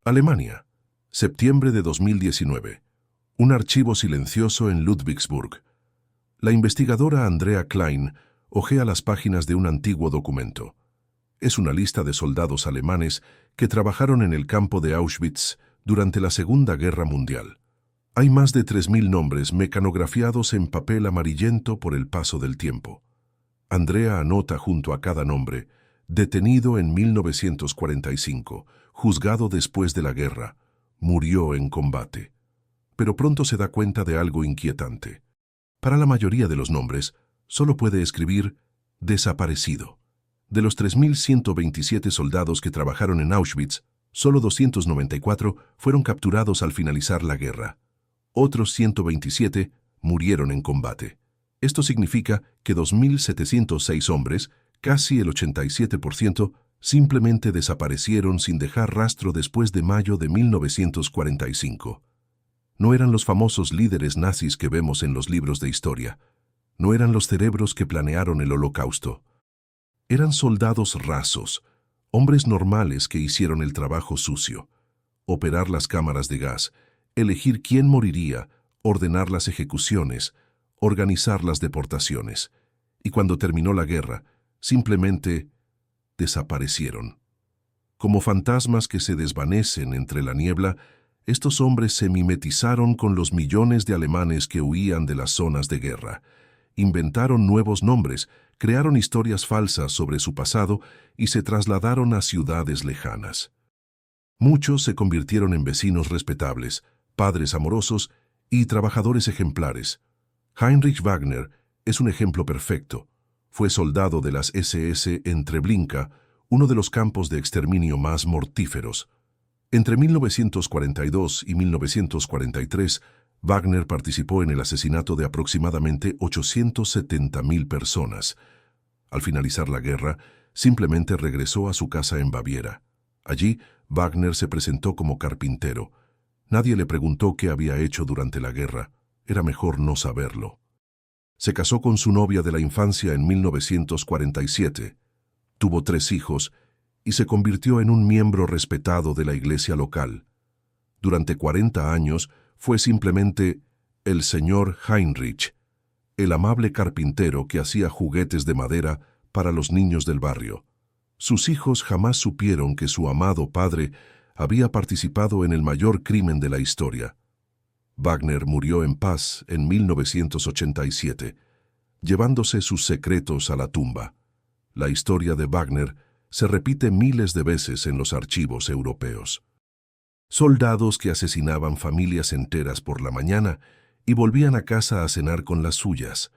Alemania, septiembre de 2019. Un archivo silencioso en Ludwigsburg. La investigadora Andrea Klein hojea las páginas de un antiguo documento. Es una lista de soldados alemanes que trabajaron en el campo de Auschwitz durante la Segunda Guerra Mundial. Hay más de 3.000 nombres mecanografiados en papel amarillento por el paso del tiempo. Andrea anota junto a cada nombre: detenido en 1945, juzgado después de la guerra, murió en combate. Pero pronto se da cuenta de algo inquietante. Para la mayoría de los nombres, solo puede escribir desaparecido. De los 3.127 soldados que trabajaron en Auschwitz, solo 294 fueron capturados al finalizar la guerra. Otros 127 murieron en combate. Esto significa que 2.706 hombres, casi el 87%, simplemente desaparecieron sin dejar rastro después de mayo de 1945. No eran los famosos líderes nazis que vemos en los libros de historia. No eran los cerebros que planearon el Holocausto. Eran soldados rasos, hombres normales que hicieron el trabajo sucio: operar las cámaras de gas, elegir quién moriría, ordenar las ejecuciones, organizar las deportaciones. Y cuando terminó la guerra, simplemente desaparecieron. Como fantasmas que se desvanecen entre la niebla, estos hombres se mimetizaron con los millones de alemanes que huían de las zonas de guerra. Inventaron nuevos nombres, crearon historias falsas sobre su pasado y se trasladaron a ciudades lejanas. Muchos se convirtieron en vecinos respetables, padres amorosos y trabajadores ejemplares. Heinrich Wagner es un ejemplo perfecto. Fue soldado de las SS en Treblinka, uno de los campos de exterminio más mortíferos. Entre 1942 y 1943, Wagner participó en el asesinato de aproximadamente 870.000 personas. Al finalizar la guerra, simplemente regresó a su casa en Baviera. Allí, Wagner se presentó como carpintero. Nadie le preguntó qué había hecho durante la guerra. Era mejor no saberlo. Se casó con su novia de la infancia en 1947. Tuvo 3 hijos y se convirtió en un miembro respetado de la iglesia local. Durante 40 años fue simplemente el señor Heinrich, el amable carpintero que hacía juguetes de madera para los niños del barrio. Sus hijos jamás supieron que su amado padre había participado en el mayor crimen de la historia. Wagner murió en paz en 1987, llevándose sus secretos a la tumba. La historia de Wagner se repite miles de veces en los archivos europeos. Soldados que asesinaban familias enteras por la mañana y volvían a casa a cenar con las suyas.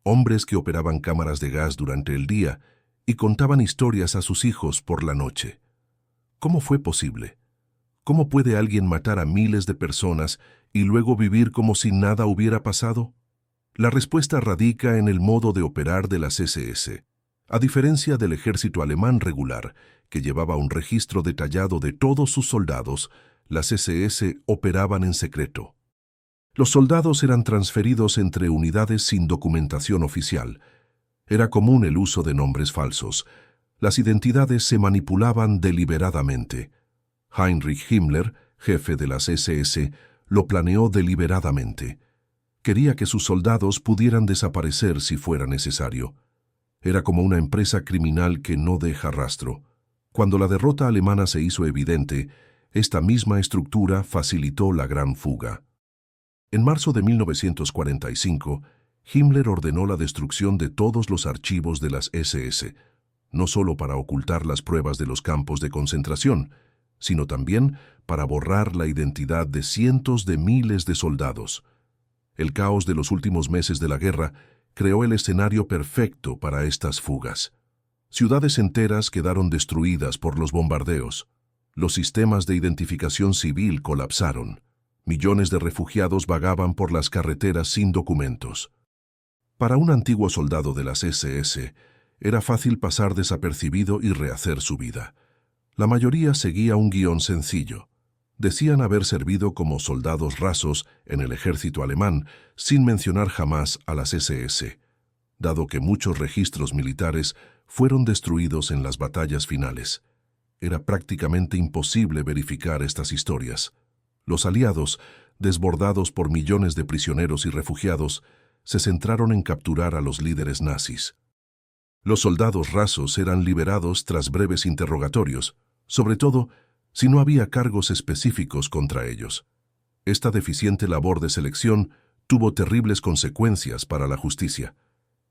Hombres que operaban cámaras de gas durante el día y contaban historias a sus hijos por la noche. ¿Cómo fue posible? ¿Cómo puede alguien matar a miles de personas y luego vivir como si nada hubiera pasado? La respuesta radica en el modo de operar de las SS. A diferencia del ejército alemán regular, que llevaba un registro detallado de todos sus soldados, las SS operaban en secreto. Los soldados eran transferidos entre unidades sin documentación oficial. Era común el uso de nombres falsos. Las identidades se manipulaban deliberadamente. Heinrich Himmler, jefe de las SS, lo planeó deliberadamente. Quería que sus soldados pudieran desaparecer si fuera necesario. Era como una empresa criminal que no deja rastro. Cuando la derrota alemana se hizo evidente, esta misma estructura facilitó la gran fuga. En marzo de 1945, Himmler ordenó la destrucción de todos los archivos de las SS, no solo para ocultar las pruebas de los campos de concentración, sino también para borrar la identidad de cientos de miles de soldados. El caos de los últimos meses de la guerra creó el escenario perfecto para estas fugas. Ciudades enteras quedaron destruidas por los bombardeos. Los sistemas de identificación civil colapsaron. Millones de refugiados vagaban por las carreteras sin documentos. Para un antiguo soldado de las SS, era fácil pasar desapercibido y rehacer su vida. La mayoría seguía un guión sencillo. Decían haber servido como soldados rasos en el ejército alemán, sin mencionar jamás a las SS, dado que muchos registros militares fueron destruidos en las batallas finales. era prácticamente imposible verificar estas historias. Los aliados, desbordados por millones de prisioneros y refugiados, se centraron en capturar a los líderes nazis. Los soldados rasos eran liberados tras breves interrogatorios, sobre todo si no había cargos específicos contra ellos. Esta deficiente labor de selección tuvo terribles consecuencias para la justicia.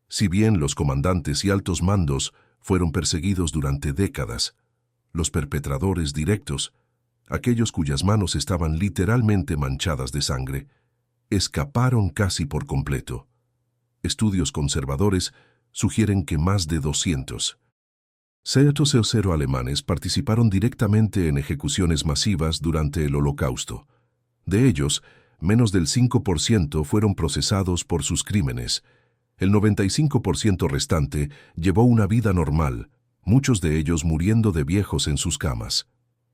Si bien los comandantes y altos mandos fueron perseguidos durante décadas, los perpetradores directos, aquellos cuyas manos estaban literalmente manchadas de sangre, escaparon casi por completo. Estudios conservadores sugieren que más de 200 alemanes participaron directamente en ejecuciones masivas durante el Holocausto. De ellos, menos del 5% fueron procesados por sus crímenes. El 95% restante llevó una vida normal, muchos de ellos muriendo de viejos en sus camas.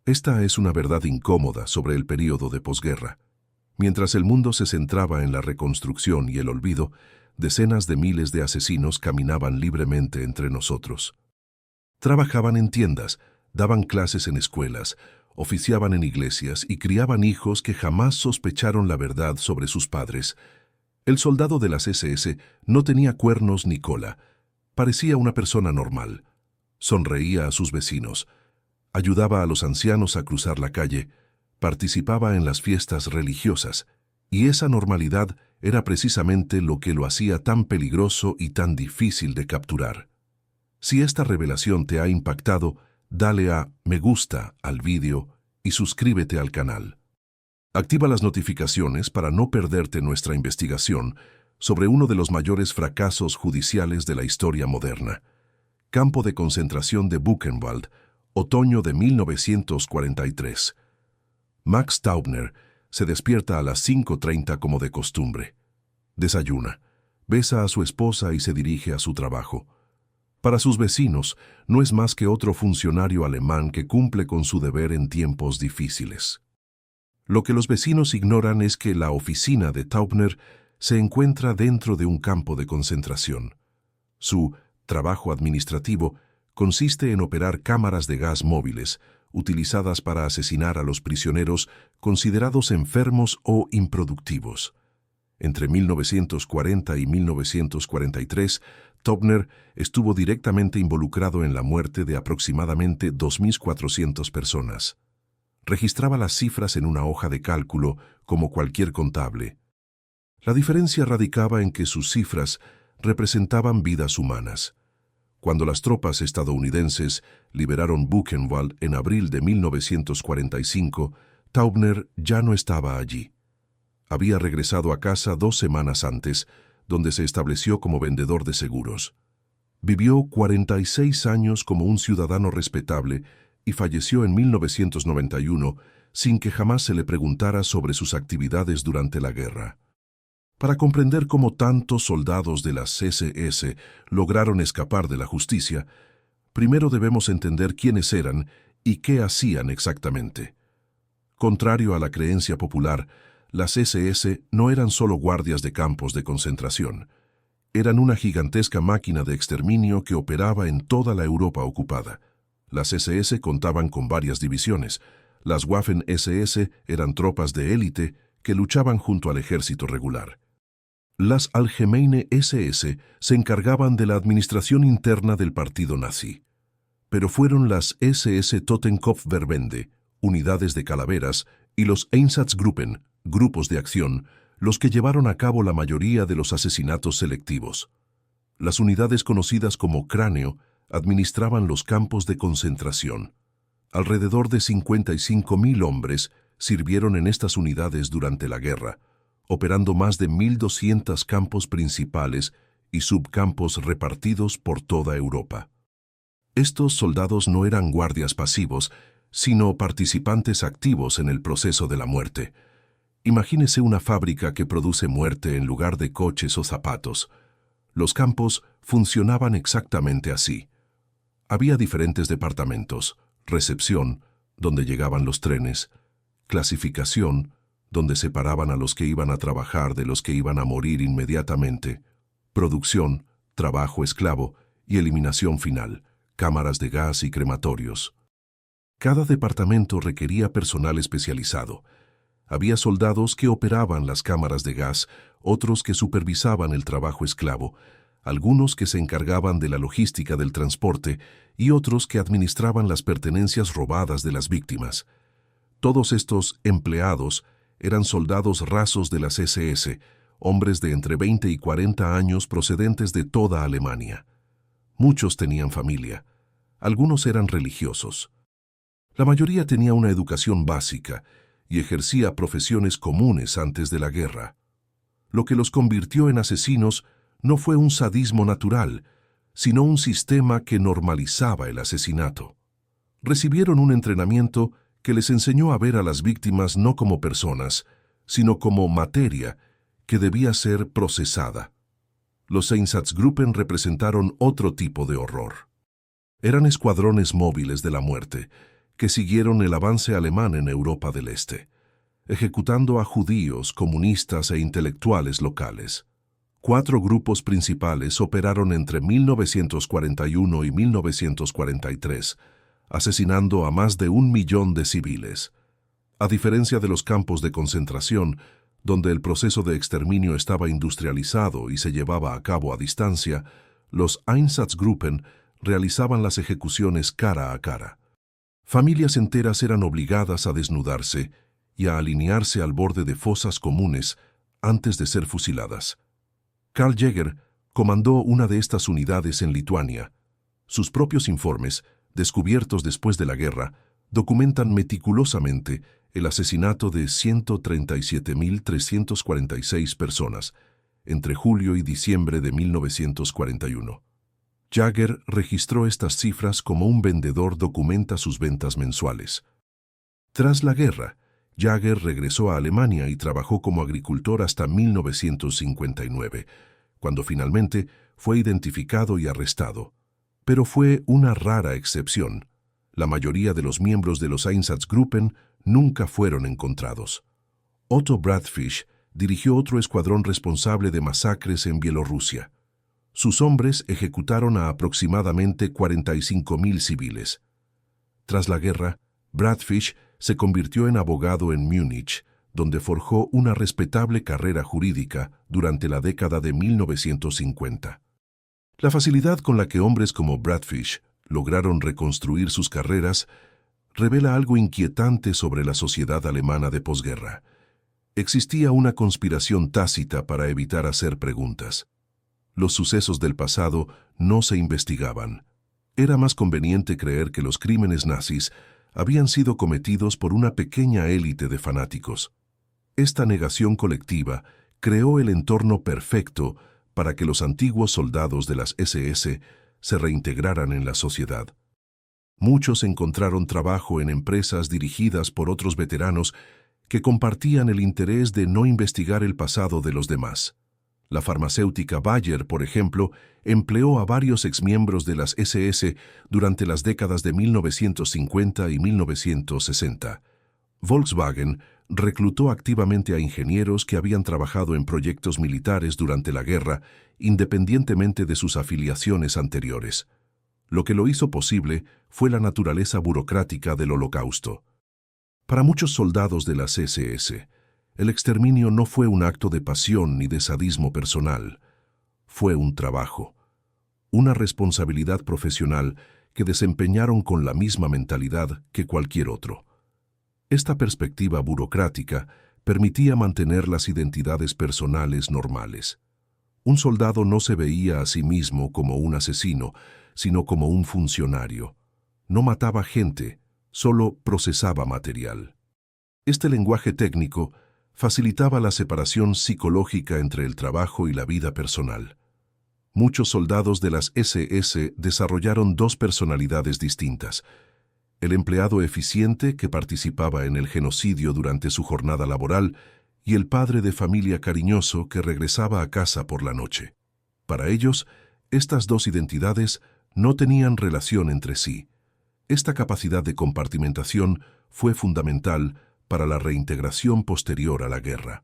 Esta es una verdad incómoda sobre el período de posguerra. Mientras el mundo se centraba en la reconstrucción y el olvido, decenas de miles de asesinos caminaban libremente entre nosotros. Trabajaban en tiendas, daban clases en escuelas, oficiaban en iglesias y criaban hijos que jamás sospecharon la verdad sobre sus padres. El soldado de las SS no tenía cuernos ni cola. Parecía una persona normal. Sonreía a sus vecinos, ayudaba a los ancianos a cruzar la calle, participaba en las fiestas religiosas, y esa normalidad era precisamente lo que lo hacía tan peligroso y tan difícil de capturar. Si esta revelación te ha impactado, dale a me gusta al vídeo y suscríbete al canal. Activa las notificaciones para no perderte nuestra investigación sobre uno de los mayores fracasos judiciales de la historia moderna. Campo de concentración de Buchenwald, otoño de 1943. Max Taubner se despierta a las 5:30 como de costumbre. Desayuna, besa a su esposa y se dirige a su trabajo. Para sus vecinos, no es más que otro funcionario alemán que cumple con su deber en tiempos difíciles. Lo que los vecinos ignoran es que la oficina de Taubner se encuentra dentro de un campo de concentración. Su trabajo administrativo consiste en operar cámaras de gas móviles, utilizadas para asesinar a los prisioneros considerados enfermos o improductivos. Entre 1940 y 1943, Taubner estuvo directamente involucrado en la muerte de aproximadamente 2.400 personas. Registraba las cifras en una hoja de cálculo como cualquier contable. La diferencia radicaba en que sus cifras representaban vidas humanas. Cuando las tropas estadounidenses liberaron Buchenwald en abril de 1945, Taubner ya no estaba allí. Había regresado a casa 2 semanas antes, donde se estableció como vendedor de seguros. Vivió 46 años como un ciudadano respetable y falleció en 1991 sin que jamás se le preguntara sobre sus actividades durante la guerra. Para comprender cómo tantos soldados de las SS lograron escapar de la justicia, primero debemos entender quiénes eran y qué hacían exactamente. Contrario a la creencia popular, las SS no eran solo guardias de campos de concentración. Eran una gigantesca máquina de exterminio que operaba en toda la Europa ocupada. Las SS contaban con varias divisiones. Las Waffen-SS eran tropas de élite que luchaban junto al ejército regular. Las Allgemeine SS se encargaban de la administración interna del partido nazi. Pero fueron las SS Totenkopfverbände, unidades de calaveras, y los Einsatzgruppen, grupos de acción, los que llevaron a cabo la mayoría de los asesinatos selectivos. Las unidades conocidas como cráneo administraban los campos de concentración. Alrededor de 55.000 hombres sirvieron en estas unidades durante la guerra, operando más de 1.200 campos principales y subcampos repartidos por toda Europa. Estos soldados no eran guardias pasivos, sino participantes activos en el proceso de la muerte. Imagínese una fábrica que produce muerte en lugar de coches o zapatos. Los campos funcionaban exactamente así. Había diferentes departamentos: recepción, donde llegaban los trenes; clasificación, donde separaban a los que iban a trabajar de los que iban a morir inmediatamente; producción, trabajo esclavo; y eliminación final, cámaras de gas y crematorios. Cada departamento requería personal especializado. Había soldados que operaban las cámaras de gas, otros que supervisaban el trabajo esclavo, algunos que se encargaban de la logística del transporte y otros que administraban las pertenencias robadas de las víctimas. Todos estos empleados eran soldados rasos de las SS, hombres de entre 20 y 40 años procedentes de toda Alemania. Muchos tenían familia, algunos eran religiosos. La mayoría tenía una educación básica y ejercía profesiones comunes antes de la guerra. Lo que los convirtió en asesinos no fue un sadismo natural, sino un sistema que normalizaba el asesinato. Recibieron un entrenamiento que les enseñó a ver a las víctimas no como personas, sino como materia que debía ser procesada. Los Einsatzgruppen representaron otro tipo de horror. Eran escuadrones móviles de la muerte, que siguieron el avance alemán en Europa del Este, ejecutando a judíos, comunistas e intelectuales locales. 4 grupos principales operaron entre 1941 y 1943, asesinando a más de 1 millón de civiles. A diferencia de los campos de concentración, donde el proceso de exterminio estaba industrializado y se llevaba a cabo a distancia, los Einsatzgruppen realizaban las ejecuciones cara a cara. Familias enteras eran obligadas a desnudarse y a alinearse al borde de fosas comunes antes de ser fusiladas. Karl Jäger comandó una de estas unidades en Lituania. Sus propios informes, descubiertos después de la guerra, documentan meticulosamente el asesinato de 137.346 personas entre julio y diciembre de 1941. Jäger registró estas cifras como un vendedor documenta sus ventas mensuales. Tras la guerra, Jäger regresó a Alemania y trabajó como agricultor hasta 1959, cuando finalmente fue identificado y arrestado. Pero fue una rara excepción. La mayoría de los miembros de los Einsatzgruppen nunca fueron encontrados. Otto Bradfisch dirigió otro escuadrón responsable de masacres en Bielorrusia. Sus hombres ejecutaron a aproximadamente 45.000 civiles. Tras la guerra, Bradfisch se convirtió en abogado en Múnich, donde forjó una respetable carrera jurídica durante la década de 1950. La facilidad con la que hombres como Bradfisch lograron reconstruir sus carreras revela algo inquietante sobre la sociedad alemana de posguerra. Existía una conspiración tácita para evitar hacer preguntas. Los sucesos del pasado no se investigaban. Era más conveniente creer que los crímenes nazis habían sido cometidos por una pequeña élite de fanáticos. Esta negación colectiva creó el entorno perfecto para que los antiguos soldados de las SS se reintegraran en la sociedad. Muchos encontraron trabajo en empresas dirigidas por otros veteranos que compartían el interés de no investigar el pasado de los demás. La farmacéutica Bayer, por ejemplo, empleó a varios exmiembros de las SS durante las décadas de 1950 y 1960. Volkswagen reclutó activamente a ingenieros que habían trabajado en proyectos militares durante la guerra, independientemente de sus afiliaciones anteriores. Lo que lo hizo posible fue la naturaleza burocrática del Holocausto. Para muchos soldados de las SS, el exterminio no fue un acto de pasión ni de sadismo personal. Fue un trabajo, una responsabilidad profesional que desempeñaron con la misma mentalidad que cualquier otro. Esta perspectiva burocrática permitía mantener las identidades personales normales. Un soldado no se veía a sí mismo como un asesino, sino como un funcionario. No mataba gente, solo procesaba material. Este lenguaje técnico facilitaba la separación psicológica entre el trabajo y la vida personal. Muchos soldados de las SS desarrollaron 2 personalidades distintas: el empleado eficiente que participaba en el genocidio durante su jornada laboral y el padre de familia cariñoso que regresaba a casa por la noche. Para ellos, estas 2 identidades no tenían relación entre sí. Esta capacidad de compartimentación fue fundamental para la reintegración posterior a la guerra.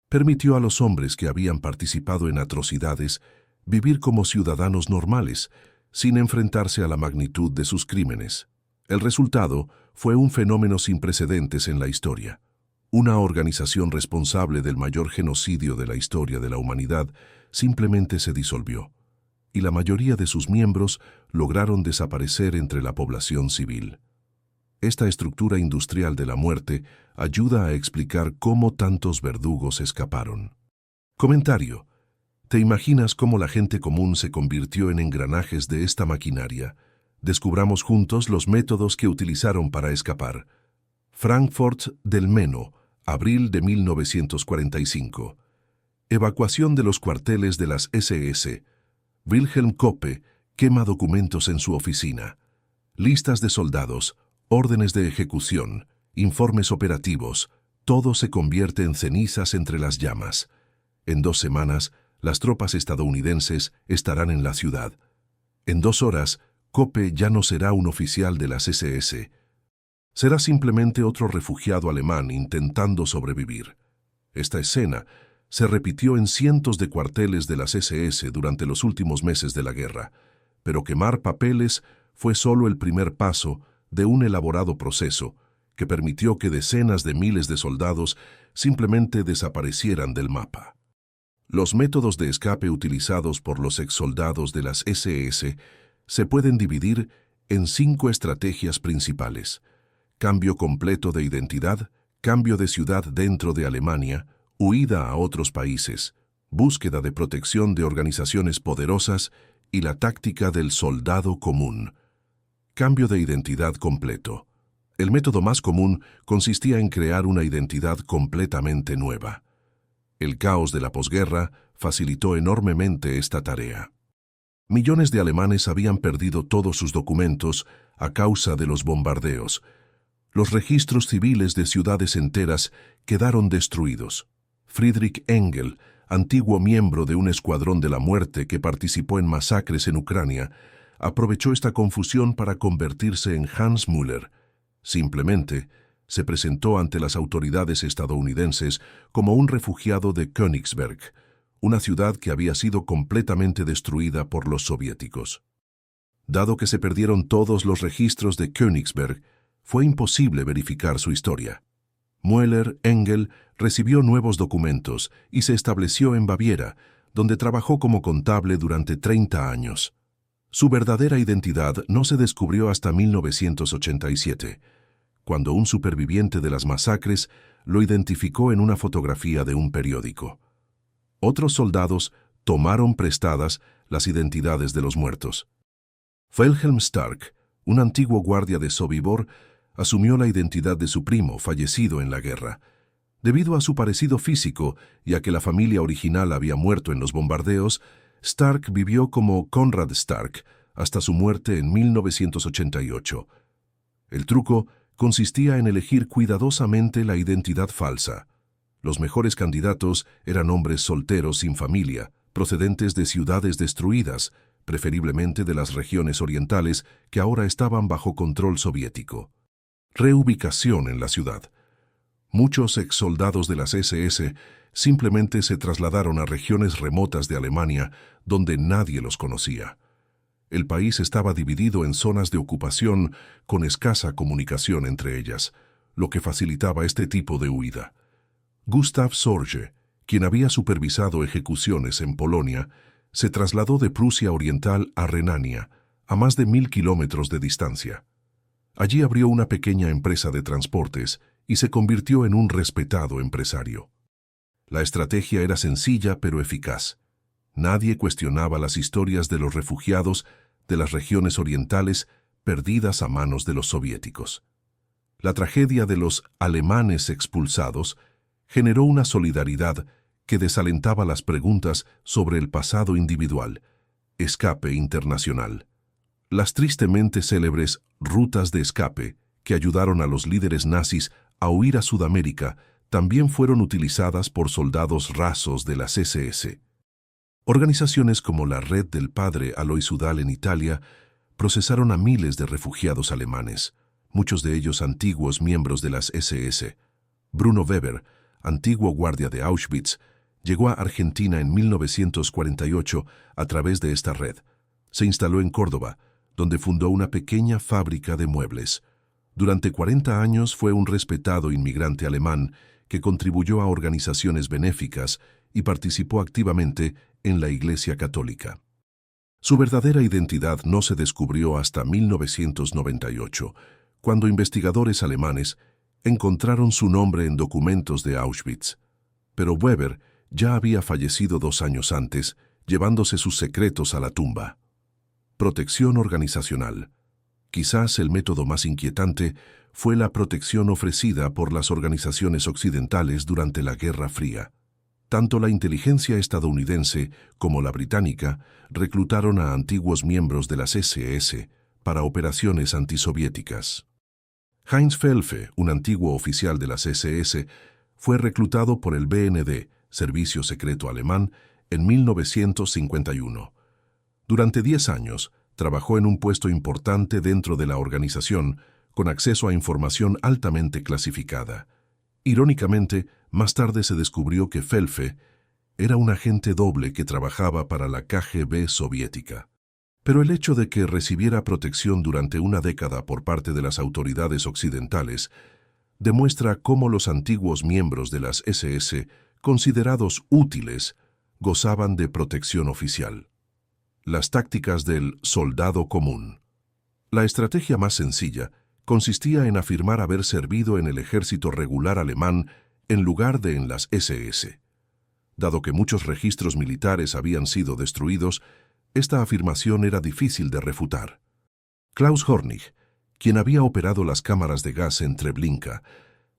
Permitió a los hombres que habían participado en atrocidades vivir como ciudadanos normales, sin enfrentarse a la magnitud de sus crímenes. El resultado fue un fenómeno sin precedentes en la historia. Una organización responsable del mayor genocidio de la historia de la humanidad simplemente se disolvió, y la mayoría de sus miembros lograron desaparecer entre la población civil. Esta estructura industrial de la muerte ayuda a explicar cómo tantos verdugos escaparon. Comentario. ¿Te imaginas cómo la gente común se convirtió en engranajes de esta maquinaria? Descubramos juntos los métodos que utilizaron para escapar. Frankfurt del Meno, abril de 1945. Evacuación de los cuarteles de las SS. Wilhelm Koppe quema documentos en su oficina. Listas de soldados, órdenes de ejecución, informes operativos, todo se convierte en cenizas entre las llamas. En 2 semanas, las tropas estadounidenses estarán en la ciudad. En 2 horas, Koppe ya no será un oficial de las SS. Será simplemente otro refugiado alemán intentando sobrevivir. Esta escena se repitió en cientos de cuarteles de las SS durante los últimos meses de la guerra, pero quemar papeles fue solo el primer paso de un elaborado proceso que permitió que decenas de miles de soldados simplemente desaparecieran del mapa. Los métodos de escape utilizados por los exsoldados de las SS se pueden dividir en 5 estrategias principales: cambio completo de identidad, cambio de ciudad dentro de Alemania, huida a otros países, búsqueda de protección de organizaciones poderosas y la táctica del soldado común. Cambio de identidad completo. El método más común consistía en crear una identidad completamente nueva. El caos de la posguerra facilitó enormemente esta tarea. Millones de alemanes habían perdido todos sus documentos a causa de los bombardeos. Los registros civiles de ciudades enteras quedaron destruidos. Friedrich Engel, antiguo miembro de un escuadrón de la muerte que participó en masacres en Ucrania, aprovechó esta confusión para convertirse en Hans Müller. Simplemente se presentó ante las autoridades estadounidenses como un refugiado de Königsberg, una ciudad que había sido completamente destruida por los soviéticos. Dado que se perdieron todos los registros de Königsberg, fue imposible verificar su historia. Müller Engel recibió nuevos documentos y se estableció en Baviera, donde trabajó como contable durante 30 años. Su verdadera identidad no se descubrió hasta 1987, cuando un superviviente de las masacres lo identificó en una fotografía de un periódico. Otros soldados tomaron prestadas las identidades de los muertos. Wilhelm Stark, un antiguo guardia de Sobibor, asumió la identidad de su primo fallecido en la guerra. Debido a su parecido físico y a que la familia original había muerto en los bombardeos, Stark vivió como Conrad Stark hasta su muerte en 1988. El truco consistía en elegir cuidadosamente la identidad falsa. Los mejores candidatos eran hombres solteros sin familia, procedentes de ciudades destruidas, preferiblemente de las regiones orientales que ahora estaban bajo control soviético. Reubicación en la ciudad. Muchos exsoldados de las SS simplemente se trasladaron a regiones remotas de Alemania donde nadie los conocía. El país estaba dividido en zonas de ocupación con escasa comunicación entre ellas, lo que facilitaba este tipo de huida. Gustav Sorge, quien había supervisado ejecuciones en Polonia, se trasladó de Prusia Oriental a Renania, a más de 1000 kilómetros de distancia. Allí abrió una pequeña empresa de transportes y se convirtió en un respetado empresario. La estrategia era sencilla pero eficaz. Nadie cuestionaba las historias de los refugiados de las regiones orientales perdidas a manos de los soviéticos. La tragedia de los alemanes expulsados generó una solidaridad que desalentaba las preguntas sobre el pasado individual, escape internacional. Las tristemente célebres rutas de escape que ayudaron a los líderes nazis a huir a Sudamérica también fueron utilizadas por soldados rasos de las SS. Organizaciones como la Red del Padre Alois Udall en Italia procesaron a miles de refugiados alemanes, muchos de ellos antiguos miembros de las SS. Bruno Weber, antiguo guardia de Auschwitz, llegó a Argentina en 1948 a través de esta red. Se instaló en Córdoba, donde fundó una pequeña fábrica de muebles. Durante 40 años fue un respetado inmigrante alemán que contribuyó a organizaciones benéficas y participó activamente en la Iglesia Católica. Su verdadera identidad no se descubrió hasta 1998, cuando investigadores alemanes encontraron su nombre en documentos de Auschwitz. Pero Weber ya había fallecido 2 años antes, llevándose sus secretos a la tumba. Protección organizacional. Quizás el método más inquietante fue la protección ofrecida por las organizaciones occidentales durante la Guerra Fría. Tanto la inteligencia estadounidense como la británica reclutaron a antiguos miembros de las SS para operaciones antisoviéticas. Heinz Felfe, un antiguo oficial de las SS, fue reclutado por el BND, Servicio Secreto Alemán, en 1951. Durante 10 años, trabajó en un puesto importante dentro de la organización, con acceso a información altamente clasificada. Irónicamente, más tarde se descubrió que Felfe era un agente doble que trabajaba para la KGB soviética. Pero el hecho de que recibiera protección durante una década por parte de las autoridades occidentales demuestra cómo los antiguos miembros de las SS, considerados útiles, gozaban de protección oficial. Las tácticas del soldado común. La estrategia más sencilla consistía en afirmar haber servido en el ejército regular alemán en lugar de en las SS. Dado que muchos registros militares habían sido destruidos, esta afirmación era difícil de refutar. Klaus Hornig, quien había operado las cámaras de gas en Treblinka,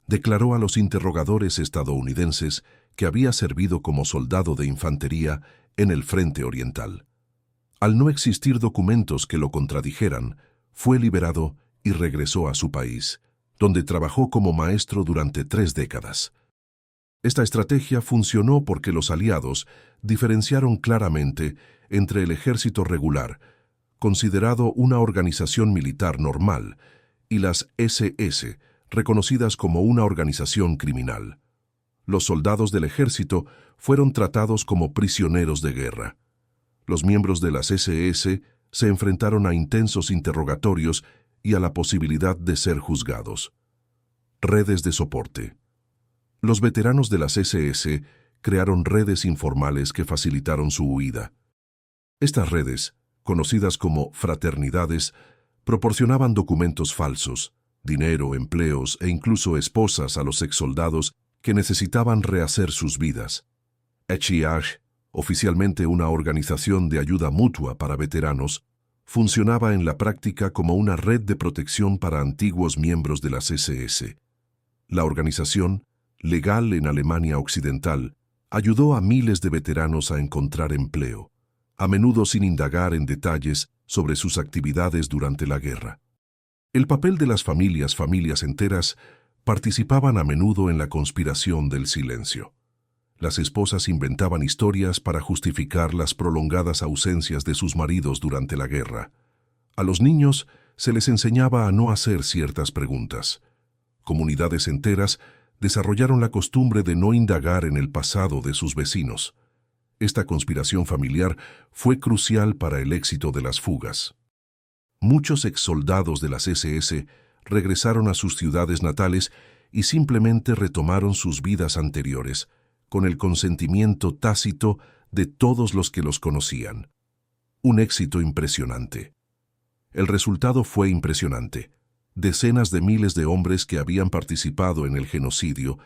declaró a los interrogadores estadounidenses que había servido como soldado de infantería en el Frente Oriental. Al no existir documentos que lo contradijeran, fue liberado y regresó a su país, donde trabajó como maestro durante 3 décadas. Esta estrategia funcionó porque los aliados diferenciaron claramente entre el ejército regular, considerado una organización militar normal, y las SS, reconocidas como una organización criminal. Los soldados del ejército fueron tratados como prisioneros de guerra. Los miembros de las SS se enfrentaron a intensos interrogatorios y a la posibilidad de ser juzgados. Redes de soporte. Los veteranos de las SS crearon redes informales que facilitaron su huida. Estas redes, conocidas como fraternidades, proporcionaban documentos falsos, dinero, empleos e incluso esposas a los exsoldados que necesitaban rehacer sus vidas. HIAG, oficialmente una organización de ayuda mutua para veteranos, funcionaba en la práctica como una red de protección para antiguos miembros de las SS. La organización, legal en Alemania Occidental, ayudó a miles de veteranos a encontrar empleo, a menudo sin indagar en detalles sobre sus actividades durante la guerra. El papel de las familias enteras, participaban a menudo en la conspiración del silencio. Las esposas inventaban historias para justificar las prolongadas ausencias de sus maridos durante la guerra. A los niños se les enseñaba a no hacer ciertas preguntas. Comunidades enteras desarrollaron la costumbre de no indagar en el pasado de sus vecinos. Esta conspiración familiar fue crucial para el éxito de las fugas. Muchos exsoldados de las SS regresaron a sus ciudades natales y simplemente retomaron sus vidas anteriores, con el consentimiento tácito de todos los que los conocían. Un éxito impresionante. El resultado fue impresionante. Decenas de miles de hombres que habían participado en el genocidio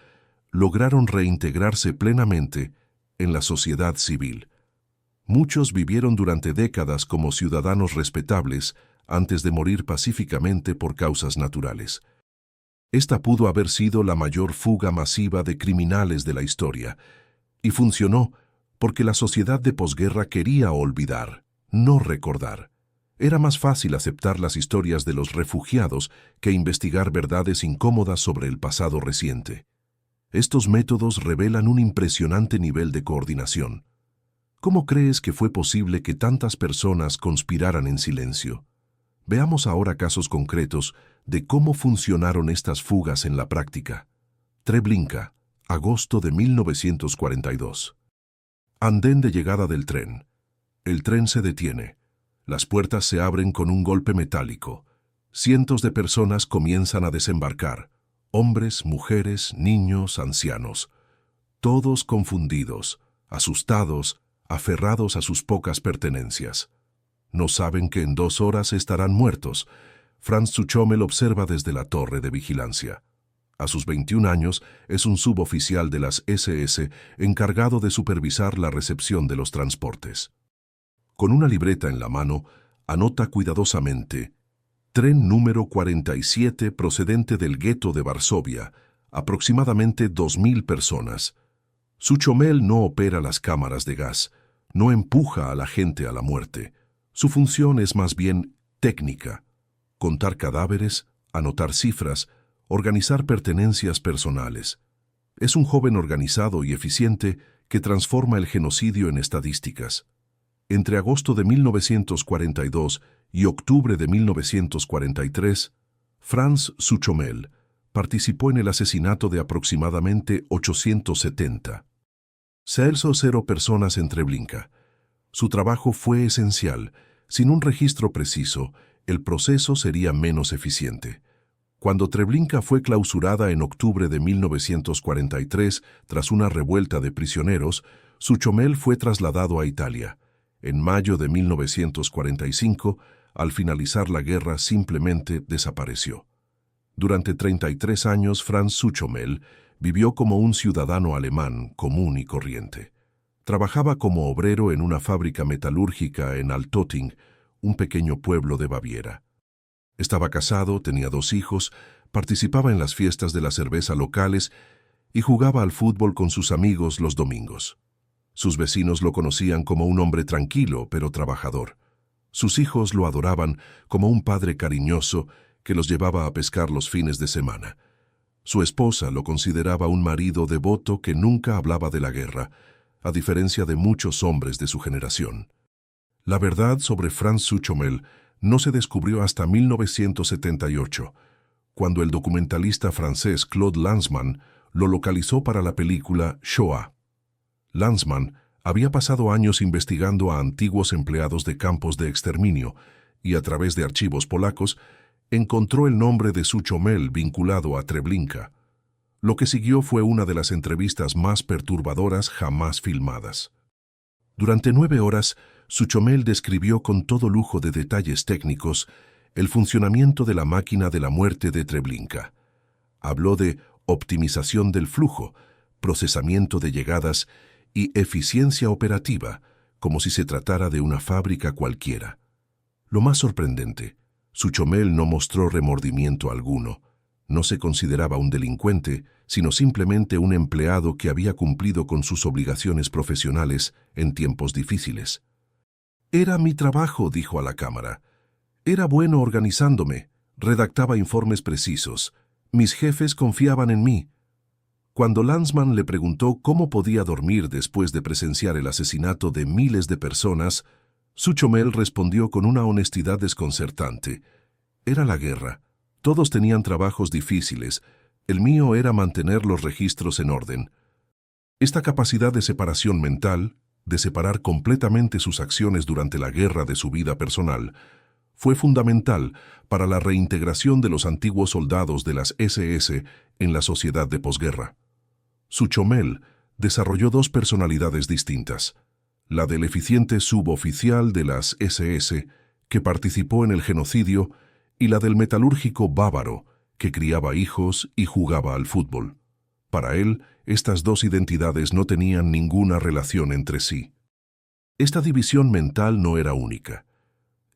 lograron reintegrarse plenamente en la sociedad civil. Muchos vivieron durante décadas como ciudadanos respetables antes de morir pacíficamente por causas naturales. Esta pudo haber sido la mayor fuga masiva de criminales de la historia, y funcionó porque la sociedad de posguerra quería olvidar, no recordar. Era más fácil aceptar las historias de los refugiados que investigar verdades incómodas sobre el pasado reciente. Estos métodos revelan un impresionante nivel de coordinación. ¿Cómo crees que fue posible que tantas personas conspiraran en silencio? Veamos ahora casos concretos de cómo funcionaron estas fugas en la práctica. Treblinka, agosto de 1942. Andén de llegada del tren. El tren se detiene. Las puertas se abren con un golpe metálico. Cientos de personas comienzan a desembarcar, hombres, mujeres, niños, ancianos, todos confundidos, asustados, aferrados a sus pocas pertenencias. No saben que en 2 horas estarán muertos. Franz Zuchomel observa desde la torre de vigilancia. A sus 21 años es un suboficial de las SS encargado de supervisar la recepción de los transportes. Con una libreta en la mano, anota cuidadosamente: tren número 47 procedente del gueto de Varsovia, aproximadamente 2000 personas. Zuchomel no opera las cámaras de gas, no empuja a la gente a la muerte. Su función es más bien técnica: contar cadáveres, anotar cifras, organizar pertenencias personales. Es un joven organizado y eficiente que transforma el genocidio en estadísticas. Entre agosto de 1942 y octubre de 1943, Franz Zuchomel participó en el asesinato de aproximadamente 870. 0 personas en Treblinka. Su trabajo fue esencial. Sin un registro preciso, el proceso sería menos eficiente. Cuando Treblinka fue clausurada en octubre de 1943 tras una revuelta de prisioneros, Zuchomel fue trasladado a Italia. En mayo de 1945, al finalizar la guerra, simplemente desapareció. Durante 33 años, Franz Zuchomel vivió como un ciudadano alemán común y corriente. Trabajaba como obrero en una fábrica metalúrgica en Altötting, un pequeño pueblo de Baviera. Estaba casado, tenía 2 hijos, participaba en las fiestas de la cerveza locales y jugaba al fútbol con sus amigos los domingos. Sus vecinos lo conocían como un hombre tranquilo pero trabajador. Sus hijos lo adoraban como un padre cariñoso que los llevaba a pescar los fines de semana. Su esposa lo consideraba un marido devoto que nunca hablaba de la guerra, a diferencia de muchos hombres de su generación. La verdad sobre Franz Zuchomel no se descubrió hasta 1978, cuando el documentalista francés Claude Lanzmann lo localizó para la película Shoah. Lanzmann había pasado años investigando a antiguos empleados de campos de exterminio y, a través de archivos polacos, encontró el nombre de Zuchomel vinculado a Treblinka. Lo que siguió fue una de las entrevistas más perturbadoras jamás filmadas. Durante 9 horas, Zuchomel describió con todo lujo de detalles técnicos el funcionamiento de la máquina de la muerte de Treblinka. Habló de optimización del flujo, procesamiento de llegadas y eficiencia operativa, como si se tratara de una fábrica cualquiera. Lo más sorprendente, Zuchomel no mostró remordimiento alguno. No se consideraba un delincuente, sino simplemente un empleado que había cumplido con sus obligaciones profesionales en tiempos difíciles. «Era mi trabajo», dijo a la cámara. «Era bueno organizándome, redactaba informes precisos. Mis jefes confiaban en mí». Cuando Lanzmann le preguntó cómo podía dormir después de presenciar el asesinato de miles de personas, Zuchomel respondió con una honestidad desconcertante. «Era la guerra. Todos tenían trabajos difíciles. El mío era mantener los registros en orden». Esta capacidad de separación mental, de separar completamente sus acciones durante la guerra de su vida personal, fue fundamental para la reintegración de los antiguos soldados de las SS en la sociedad de posguerra. Zuchomel desarrolló 2 personalidades distintas: la del eficiente suboficial de las SS, que participó en el genocidio, y la del metalúrgico bávaro, que criaba hijos y jugaba al fútbol. Para él, estas 2 identidades no tenían ninguna relación entre sí. Esta división mental no era única.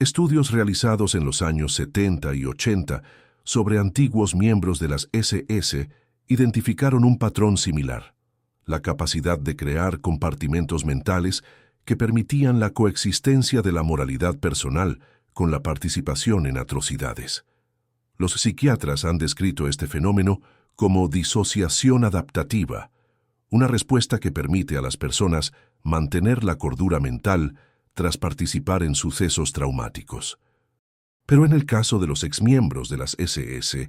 Estudios realizados en los años 70 y 80 sobre antiguos miembros de las SS identificaron un patrón similar: la capacidad de crear compartimentos mentales que permitían la coexistencia de la moralidad personal con la participación en atrocidades. Los psiquiatras han descrito este fenómeno como disociación adaptativa, una respuesta que permite a las personas mantener la cordura mental tras participar en sucesos traumáticos. Pero en el caso de los exmiembros de las SS,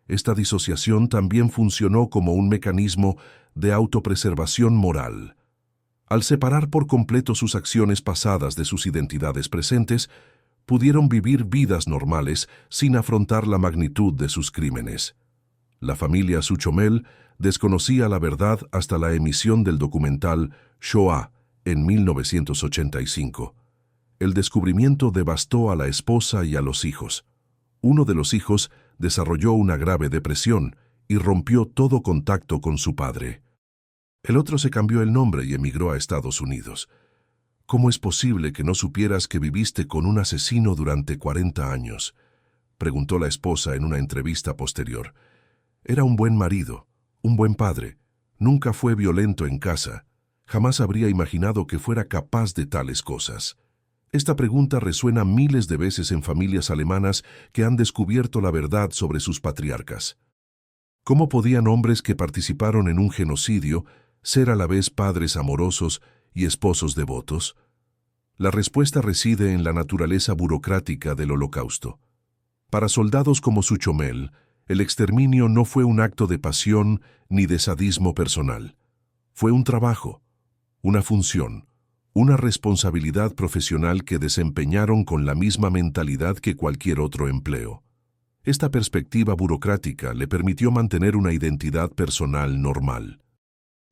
esta disociación también funcionó como un mecanismo de autopreservación moral. Al separar por completo sus acciones pasadas de sus identidades presentes, pudieron vivir vidas normales sin afrontar la magnitud de sus crímenes. La familia Suchomel desconocía la verdad hasta la emisión del documental Shoah en 1985. El descubrimiento devastó a la esposa y a los hijos. Uno de los hijos desarrolló una grave depresión y rompió todo contacto con su padre. El otro se cambió el nombre y emigró a Estados Unidos. ¿Cómo es posible que no supieras que viviste con un asesino durante 40 años? Preguntó la esposa en una entrevista posterior. Era un buen marido, un buen padre. Nunca fue violento en casa. Jamás habría imaginado que fuera capaz de tales cosas. Esta pregunta resuena miles de veces en familias alemanas que han descubierto la verdad sobre sus patriarcas. ¿Cómo podían hombres que participaron en un genocidio ser a la vez padres amorosos y esposos devotos? La respuesta reside en la naturaleza burocrática del Holocausto. Para soldados como Suchomel, el exterminio no fue un acto de pasión ni de sadismo personal. Fue un trabajo, una función, una responsabilidad profesional que desempeñaron con la misma mentalidad que cualquier otro empleo. Esta perspectiva burocrática le permitió mantener una identidad personal normal.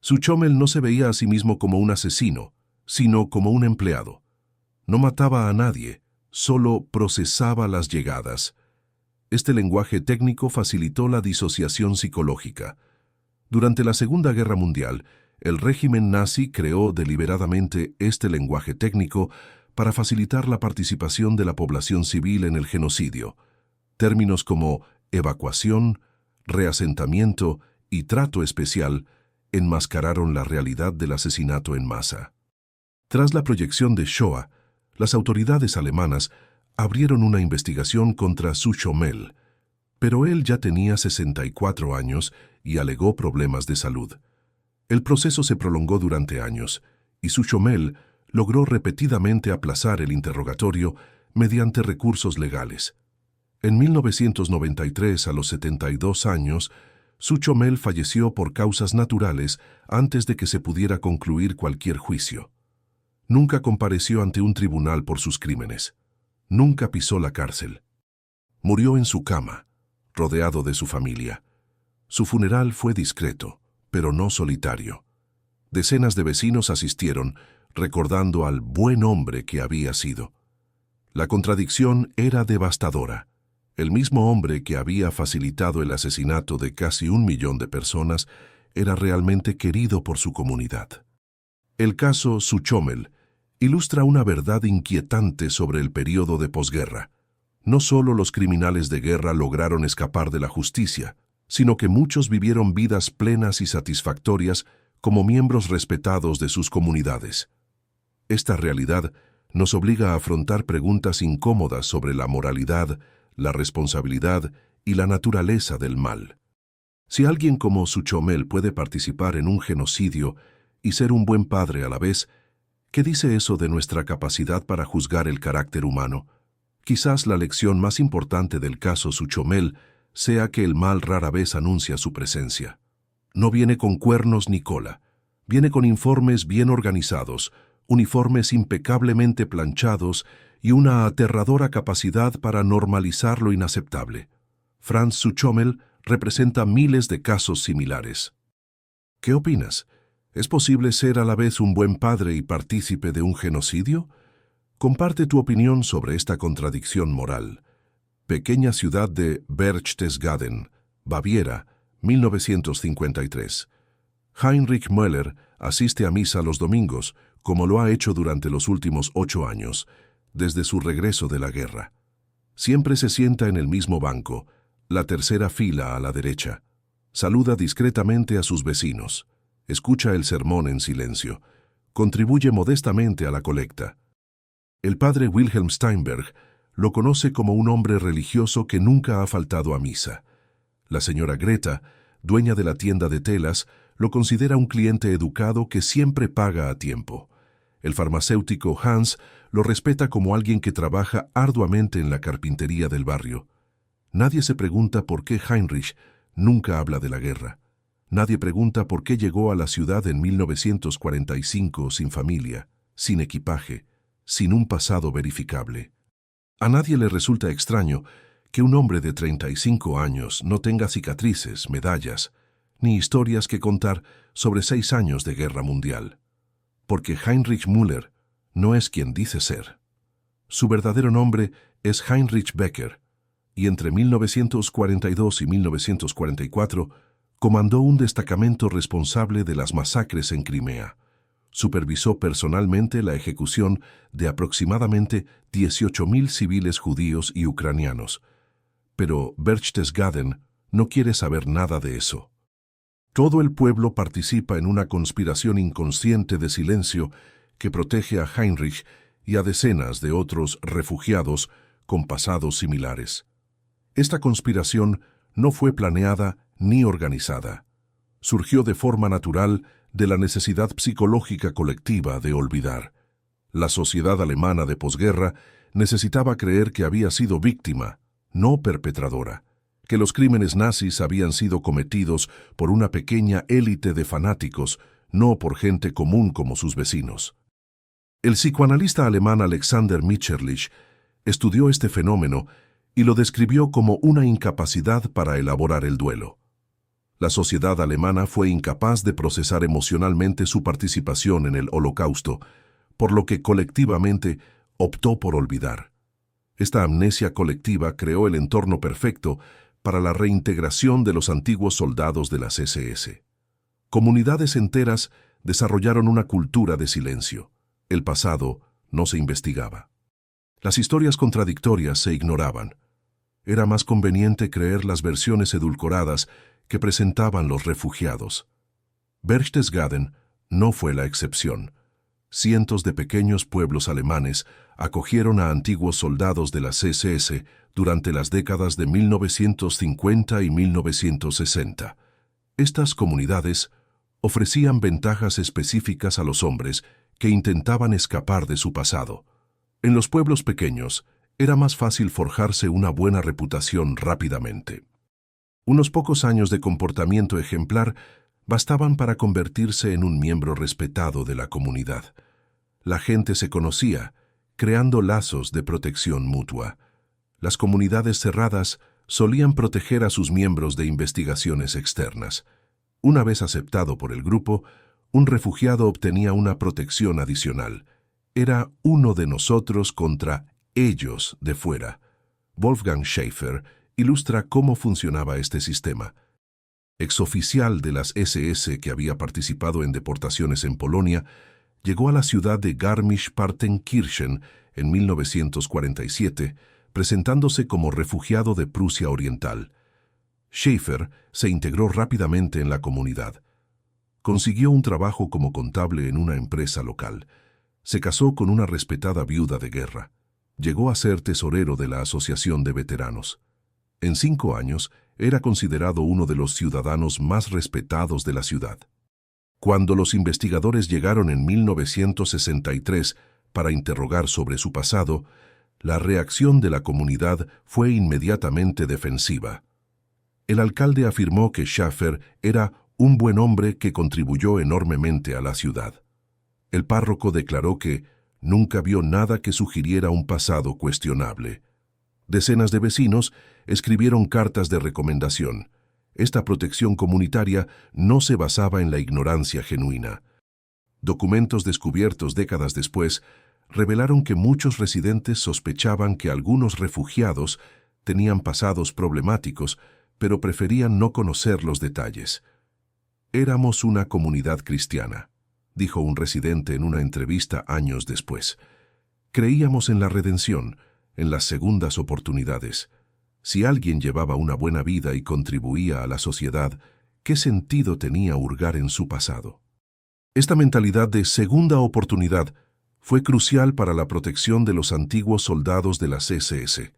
Suchomel no se veía a sí mismo como un asesino, sino como un empleado. No mataba a nadie, solo procesaba las llegadas. Este lenguaje técnico facilitó la disociación psicológica. Durante la Segunda Guerra Mundial, el régimen nazi creó deliberadamente este lenguaje técnico para facilitar la participación de la población civil en el genocidio. Términos como evacuación, reasentamiento y trato especial enmascararon la realidad del asesinato en masa. Tras la proyección de Shoah, las autoridades alemanas abrieron una investigación contra Suchomel, pero él ya tenía 64 años y alegó problemas de salud. El proceso se prolongó durante años, y Suchomel logró repetidamente aplazar el interrogatorio mediante recursos legales. En 1993, a los 72 años, Suchomel falleció por causas naturales antes de que se pudiera concluir cualquier juicio. Nunca compareció ante un tribunal por sus crímenes. Nunca pisó la cárcel. Murió en su cama, rodeado de su familia. Su funeral fue discreto, pero no solitario. Decenas de vecinos asistieron, recordando al buen hombre que había sido. La contradicción era devastadora. El mismo hombre que había facilitado el asesinato de casi 1 millón de personas era realmente querido por su comunidad. El caso Suchomel ilustra una verdad inquietante sobre el periodo de posguerra. No solo los criminales de guerra lograron escapar de la justicia, sino que muchos vivieron vidas plenas y satisfactorias como miembros respetados de sus comunidades. Esta realidad nos obliga a afrontar preguntas incómodas sobre la moralidad, la responsabilidad y la naturaleza del mal. Si alguien como Suchomel puede participar en un genocidio y ser un buen padre a la vez, ¿qué dice eso de nuestra capacidad para juzgar el carácter humano? Quizás la lección más importante del caso Suchomel sea que el mal rara vez anuncia su presencia. No viene con cuernos ni cola, viene con informes bien organizados, uniformes impecablemente planchados y una aterradora capacidad para normalizar lo inaceptable. Franz Suchomel representa miles de casos similares. ¿Qué opinas? ¿Es posible ser a la vez un buen padre y partícipe de un genocidio? Comparte tu opinión sobre esta contradicción moral. Pequeña ciudad de Berchtesgaden, Baviera, 1953. Heinrich Müller asiste a misa los domingos, como lo ha hecho durante los últimos 8 años, desde su regreso de la guerra. Siempre se sienta en el mismo banco, la tercera fila a la derecha. Saluda discretamente a sus vecinos. Escucha el sermón en silencio. Contribuye modestamente a la colecta. El padre Wilhelm Steinberg lo conoce como un hombre religioso que nunca ha faltado a misa. La señora Greta, dueña de la tienda de telas, lo considera un cliente educado que siempre paga a tiempo. El farmacéutico Hans lo respeta como alguien que trabaja arduamente en la carpintería del barrio. Nadie se pregunta por qué Heinrich nunca habla de la guerra. Nadie pregunta por qué llegó a la ciudad en 1945 sin familia, sin equipaje, sin un pasado verificable. A nadie le resulta extraño que un hombre de 35 años no tenga cicatrices, medallas, ni historias que contar sobre 6 años de guerra mundial. Porque Heinrich Müller no es quien dice ser. Su verdadero nombre es Heinrich Becker, y entre 1942 y 1944 comandó un destacamento responsable de las masacres en Crimea. Supervisó personalmente la ejecución de aproximadamente 18.000 civiles judíos y ucranianos. Pero Berchtesgaden no quiere saber nada de eso. Todo el pueblo participa en una conspiración inconsciente de silencio que protege a Heinrich y a decenas de otros refugiados con pasados similares. Esta conspiración no fue planeada ni organizada. Surgió de forma natural de la necesidad psicológica colectiva de olvidar. La sociedad alemana de posguerra necesitaba creer que había sido víctima, no perpetradora, que los crímenes nazis habían sido cometidos por una pequeña élite de fanáticos, no por gente común como sus vecinos. El psicoanalista alemán Alexander Mitscherlich estudió este fenómeno y lo describió como una incapacidad para elaborar el duelo. La sociedad alemana fue incapaz de procesar emocionalmente su participación en el Holocausto, por lo que colectivamente optó por olvidar. Esta amnesia colectiva creó el entorno perfecto para la reintegración de los antiguos soldados de las SS. Comunidades enteras desarrollaron una cultura de silencio. El pasado no se investigaba. Las historias contradictorias se ignoraban. Era más conveniente creer las versiones edulcoradas que presentaban los refugiados. Berchtesgaden no fue la excepción. Cientos de pequeños pueblos alemanes acogieron a antiguos soldados de las SS durante las décadas de 1950 y 1960. Estas comunidades ofrecían ventajas específicas a los hombres que intentaban escapar de su pasado. En los pueblos pequeños era más fácil forjarse una buena reputación rápidamente. Unos pocos años de comportamiento ejemplar bastaban para convertirse en un miembro respetado de la comunidad. La gente se conocía, creando lazos de protección mutua. Las comunidades cerradas solían proteger a sus miembros de investigaciones externas. Una vez aceptado por el grupo, un refugiado obtenía una protección adicional. Era uno de nosotros contra ellos de fuera. Wolfgang Schäfer ilustra cómo funcionaba este sistema. Exoficial de las SS que había participado en deportaciones en Polonia, llegó a la ciudad de Garmisch-Partenkirchen en 1947, presentándose como refugiado de Prusia Oriental. Schäfer se integró rápidamente en la comunidad. Consiguió un trabajo como contable en una empresa local. Se casó con una respetada viuda de guerra. Llegó a ser tesorero de la Asociación de Veteranos. En 5 años, era considerado uno de los ciudadanos más respetados de la ciudad. Cuando los investigadores llegaron en 1963 para interrogar sobre su pasado, la reacción de la comunidad fue inmediatamente defensiva. El alcalde afirmó que Schäfer era un buen hombre que contribuyó enormemente a la ciudad. El párroco declaró que nunca vio nada que sugiriera un pasado cuestionable. Decenas de vecinos escribieron cartas de recomendación. Esta protección comunitaria no se basaba en la ignorancia genuina. Documentos descubiertos décadas después revelaron que muchos residentes sospechaban que algunos refugiados tenían pasados problemáticos, pero preferían no conocer los detalles. «Éramos una comunidad cristiana», dijo un residente en una entrevista años después. «Creíamos en la redención, en las segundas oportunidades. Si alguien llevaba una buena vida y contribuía a la sociedad, ¿qué sentido tenía hurgar en su pasado?». Esta mentalidad de segunda oportunidad fue crucial para la protección de los antiguos soldados de las SS.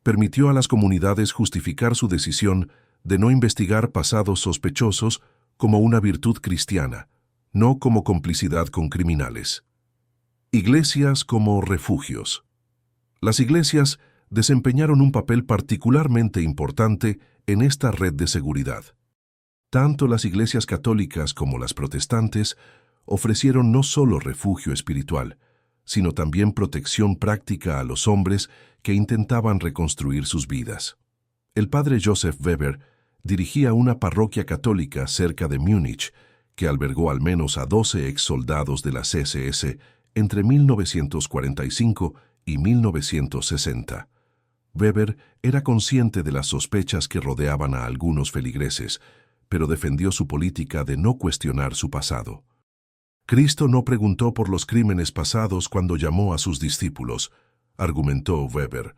Permitió a las comunidades justificar su decisión de no investigar pasados sospechosos como una virtud cristiana, no como complicidad con criminales. Iglesias como refugios. Las iglesias desempeñaron un papel particularmente importante en esta red de seguridad. Tanto las iglesias católicas como las protestantes ofrecieron no solo refugio espiritual, sino también protección práctica a los hombres que intentaban reconstruir sus vidas. El padre Joseph Weber dirigía una parroquia católica cerca de Múnich que albergó al menos a 12 exsoldados de las SS entre 1945 y 1960. Weber era consciente de las sospechas que rodeaban a algunos feligreses, pero defendió su política de no cuestionar su pasado. Cristo no preguntó por los crímenes pasados cuando llamó a sus discípulos, argumentó Weber.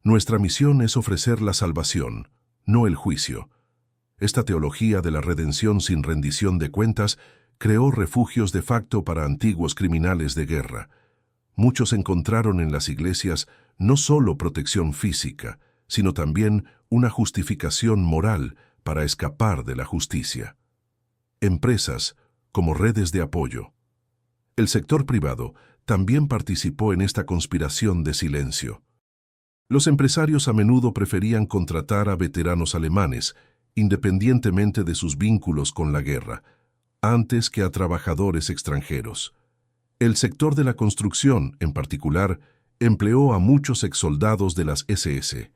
Nuestra misión es ofrecer la salvación, no el juicio. Esta teología de la redención sin rendición de cuentas creó refugios de facto para antiguos criminales de guerra. Muchos encontraron en las iglesias no solo protección física, sino también una justificación moral para escapar de la justicia. Empresas como redes de apoyo. El sector privado también participó en esta conspiración de silencio. Los empresarios a menudo preferían contratar a veteranos alemanes, independientemente de sus vínculos con la guerra, antes que a trabajadores extranjeros. El sector de la construcción, en particular, empleó a muchos exsoldados de las SS.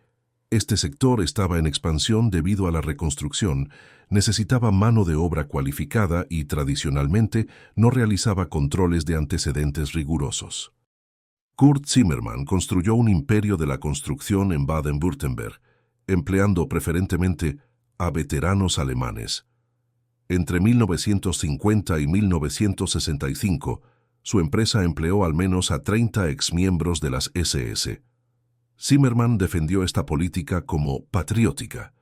Este sector estaba en expansión debido a la reconstrucción, necesitaba mano de obra cualificada y, tradicionalmente, no realizaba controles de antecedentes rigurosos. Kurt Zimmermann construyó un imperio de la construcción en Baden-Württemberg, empleando preferentemente a veteranos alemanes. Entre 1950 y 1965, su empresa empleó al menos a 30 exmiembros de las SS. Zimmermann defendió esta política como patriótica.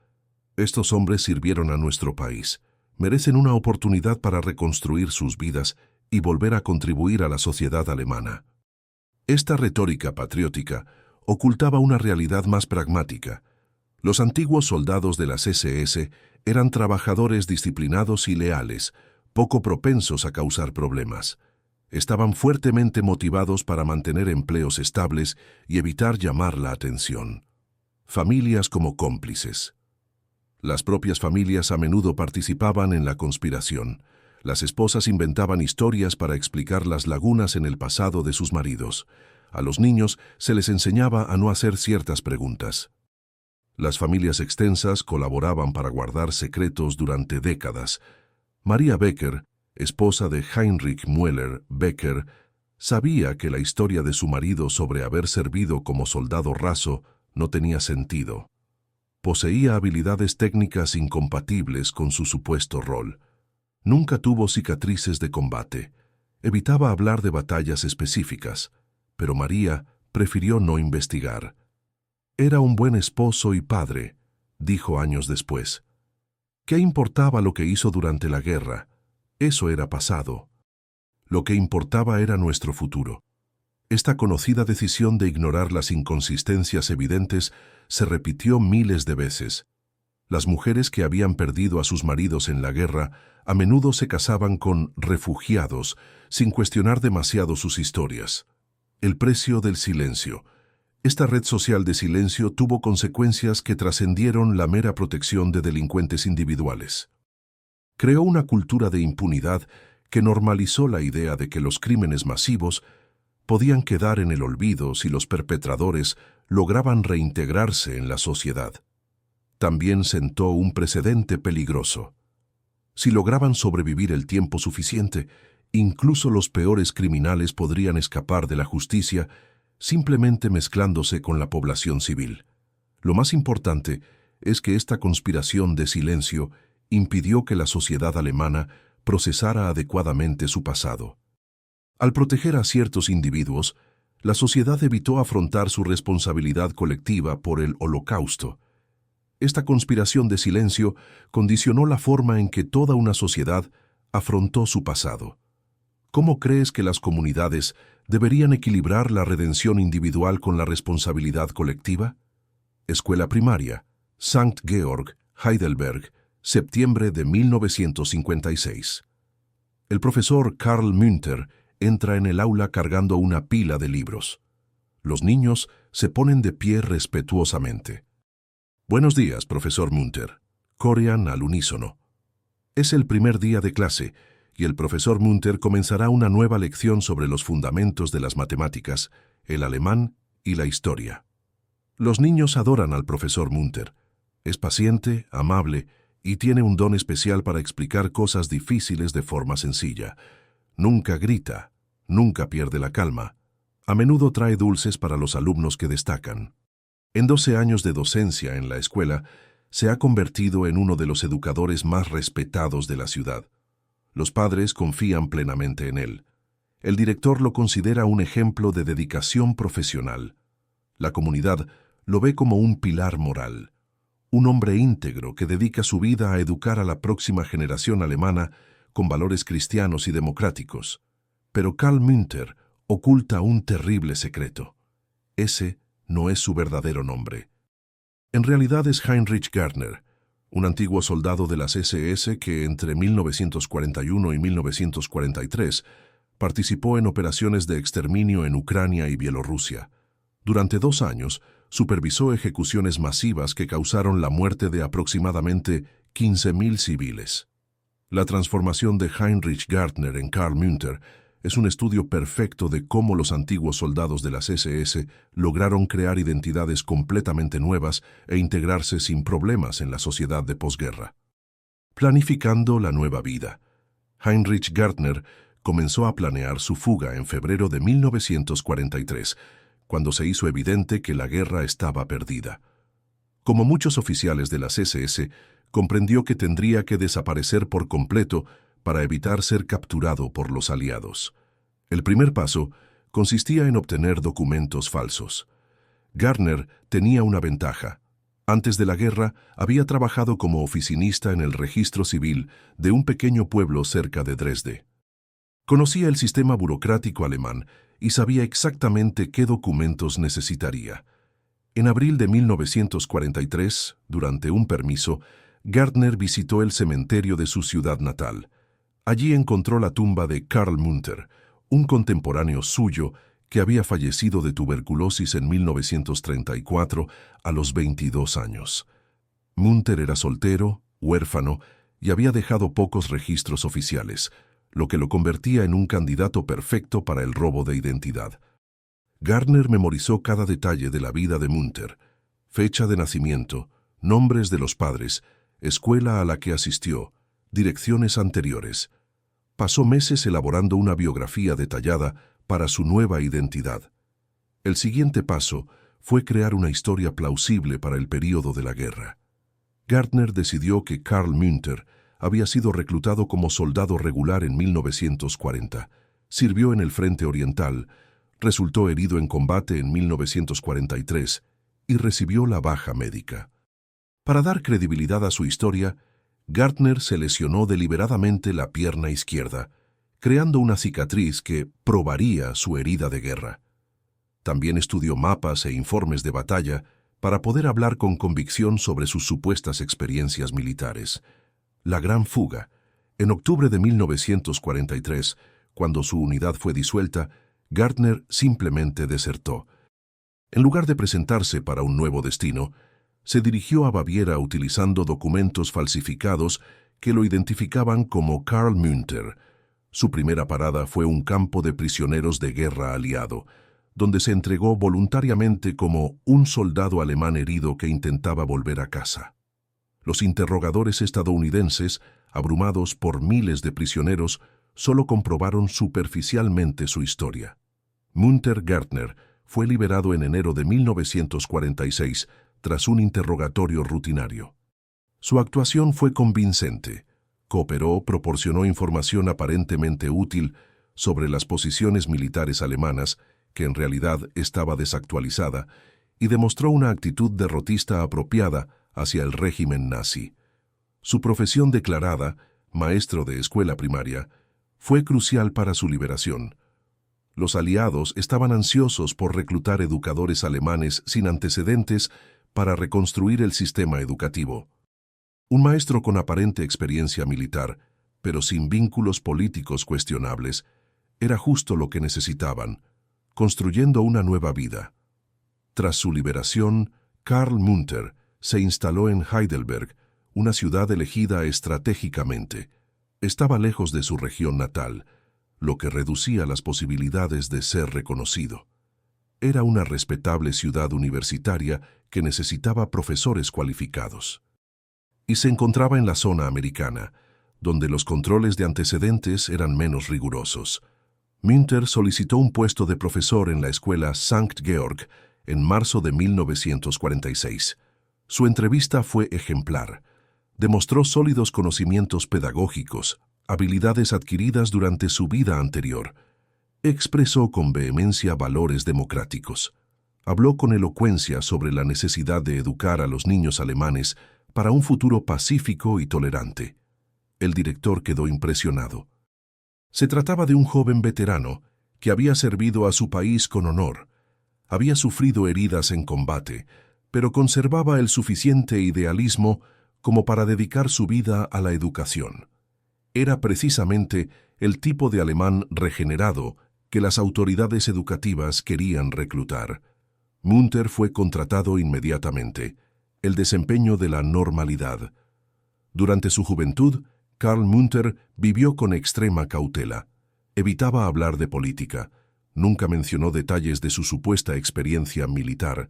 Estos hombres sirvieron a nuestro país, merecen una oportunidad para reconstruir sus vidas y volver a contribuir a la sociedad alemana. Esta retórica patriótica ocultaba una realidad más pragmática. Los antiguos soldados de las SS eran trabajadores disciplinados y leales, poco propensos a causar problemas. Estaban fuertemente motivados para mantener empleos estables y evitar llamar la atención. Familias como cómplices. Las propias familias a menudo participaban en la conspiración. Las esposas inventaban historias para explicar las lagunas en el pasado de sus maridos. A los niños se les enseñaba a no hacer ciertas preguntas. Las familias extensas colaboraban para guardar secretos durante décadas. María Becker, esposa de Heinrich Müller Becker, sabía que la historia de su marido sobre haber servido como soldado raso no tenía sentido. Poseía habilidades técnicas incompatibles con su supuesto rol. Nunca tuvo cicatrices de combate. Evitaba hablar de batallas específicas, pero María prefirió no investigar. Era un buen esposo y padre, dijo años después. ¿Qué importaba lo que hizo durante la guerra? Eso era pasado. Lo que importaba era nuestro futuro. Esta conocida decisión de ignorar las inconsistencias evidentes se repitió miles de veces. Las mujeres que habían perdido a sus maridos en la guerra a menudo se casaban con refugiados sin cuestionar demasiado sus historias. El precio del silencio. Esta red social de silencio tuvo consecuencias que trascendieron la mera protección de delincuentes individuales. Creó una cultura de impunidad que normalizó la idea de que los crímenes masivos podían quedar en el olvido si los perpetradores lograban reintegrarse en la sociedad. También sentó un precedente peligroso. Si lograban sobrevivir el tiempo suficiente, incluso los peores criminales podrían escapar de la justicia simplemente mezclándose con la población civil. Lo más importante es que esta conspiración de silencio impidió que la sociedad alemana procesara adecuadamente su pasado. Al proteger a ciertos individuos, la sociedad evitó afrontar su responsabilidad colectiva por el Holocausto. Esta conspiración de silencio condicionó la forma en que toda una sociedad afrontó su pasado. ¿Cómo crees que las comunidades deberían equilibrar la redención individual con la responsabilidad colectiva? Escuela primaria, St. Georg, Heidelberg, septiembre de 1956. El profesor Karl Münter entra en el aula cargando una pila de libros. Los niños se ponen de pie respetuosamente. Buenos días, profesor Münter. Corean al unísono. Es el primer día de clase y el profesor Munter comenzará una nueva lección sobre los fundamentos de las matemáticas, el alemán y la historia. Los niños adoran al profesor Munter. Es paciente, amable y tiene un don especial para explicar cosas difíciles de forma sencilla. Nunca grita, nunca pierde la calma. A menudo trae dulces para los alumnos que destacan. En 12 años de docencia en la escuela, se ha convertido en uno de los educadores más respetados de la ciudad. Los padres confían plenamente en él. El director lo considera un ejemplo de dedicación profesional. La comunidad lo ve como un pilar moral. Un hombre íntegro que dedica su vida a educar a la próxima generación alemana con valores cristianos y democráticos. Pero Karl Münter oculta un terrible secreto. Ese no es su verdadero nombre. En realidad es Heinrich Gärtner, un antiguo soldado de las SS que entre 1941 y 1943 participó en operaciones de exterminio en Ucrania y Bielorrusia. Durante 2 años, supervisó ejecuciones masivas que causaron la muerte de aproximadamente 15.000 civiles. La transformación de Heinrich Gärtner en Karl Münter es un estudio perfecto de cómo los antiguos soldados de las SS lograron crear identidades completamente nuevas e integrarse sin problemas en la sociedad de posguerra. Planificando la nueva vida. Heinrich Gärtner comenzó a planear su fuga en febrero de 1943, cuando se hizo evidente que la guerra estaba perdida. Como muchos oficiales de las SS, comprendió que tendría que desaparecer por completo para evitar ser capturado por los aliados. El primer paso consistía en obtener documentos falsos. Gärtner tenía una ventaja. Antes de la guerra, había trabajado como oficinista en el registro civil de un pequeño pueblo cerca de Dresde. Conocía el sistema burocrático alemán y sabía exactamente qué documentos necesitaría. En abril de 1943, durante un permiso, Gärtner visitó el cementerio de su ciudad natal. Allí encontró la tumba de Karl Münter, un contemporáneo suyo que había fallecido de tuberculosis en 1934 a los 22 años. Münter era soltero, huérfano y había dejado pocos registros oficiales, lo que lo convertía en un candidato perfecto para el robo de identidad. Gärtner memorizó cada detalle de la vida de Münter: fecha de nacimiento, nombres de los padres, escuela a la que asistió, direcciones anteriores. Pasó meses elaborando una biografía detallada para su nueva identidad. El siguiente paso fue crear una historia plausible para el período de la guerra. Gärtner decidió que Karl Münter había sido reclutado como soldado regular en 1940, sirvió en el Frente Oriental, resultó herido en combate en 1943 y recibió la baja médica. Para dar credibilidad a su historia, Gärtner se lesionó deliberadamente la pierna izquierda, creando una cicatriz que probaría su herida de guerra. También estudió mapas e informes de batalla para poder hablar con convicción sobre sus supuestas experiencias militares. La Gran Fuga. En octubre de 1943, cuando su unidad fue disuelta, Gärtner simplemente desertó. En lugar de presentarse para un nuevo destino, se dirigió a Baviera utilizando documentos falsificados que lo identificaban como Karl Münter. Su primera parada fue un campo de prisioneros de guerra aliado, donde se entregó voluntariamente como un soldado alemán herido que intentaba volver a casa. Los interrogadores estadounidenses, abrumados por miles de prisioneros, solo comprobaron superficialmente su historia. Münter Gärtner fue liberado en enero de 1946 tras un interrogatorio rutinario. Su actuación fue convincente. Cooperó, proporcionó información aparentemente útil sobre las posiciones militares alemanas, que en realidad estaba desactualizada, y demostró una actitud derrotista apropiada hacia el régimen nazi. Su profesión declarada, maestro de escuela primaria, fue crucial para su liberación. Los aliados estaban ansiosos por reclutar educadores alemanes sin antecedentes para reconstruir el sistema educativo. Un maestro con aparente experiencia militar, pero sin vínculos políticos cuestionables, era justo lo que necesitaban, construyendo una nueva vida. Tras su liberación, Karl Münter se instaló en Heidelberg, una ciudad elegida estratégicamente. estaba lejos de su región natal, lo que reducía las posibilidades de ser reconocido. Era una respetable ciudad universitaria que necesitaba profesores cualificados. Y se encontraba en la zona americana, donde los controles de antecedentes eran menos rigurosos. Münter solicitó un puesto de profesor en la escuela St. Georg en marzo de 1946. Su entrevista fue ejemplar. Demostró sólidos conocimientos pedagógicos, habilidades adquiridas durante su vida anterior. Expresó con vehemencia valores democráticos. Habló con elocuencia sobre la necesidad de educar a los niños alemanes para un futuro pacífico y tolerante. El director quedó impresionado. Se trataba de un joven veterano que había servido a su país con honor. Había sufrido heridas en combate, pero conservaba el suficiente idealismo como para dedicar su vida a la educación. Era precisamente el tipo de alemán regenerado que las autoridades educativas querían reclutar. Münter fue contratado inmediatamente. El desempeño de la normalidad. Durante su juventud, Karl Münter vivió con extrema cautela. Evitaba hablar de política. Nunca mencionó detalles de su supuesta experiencia militar.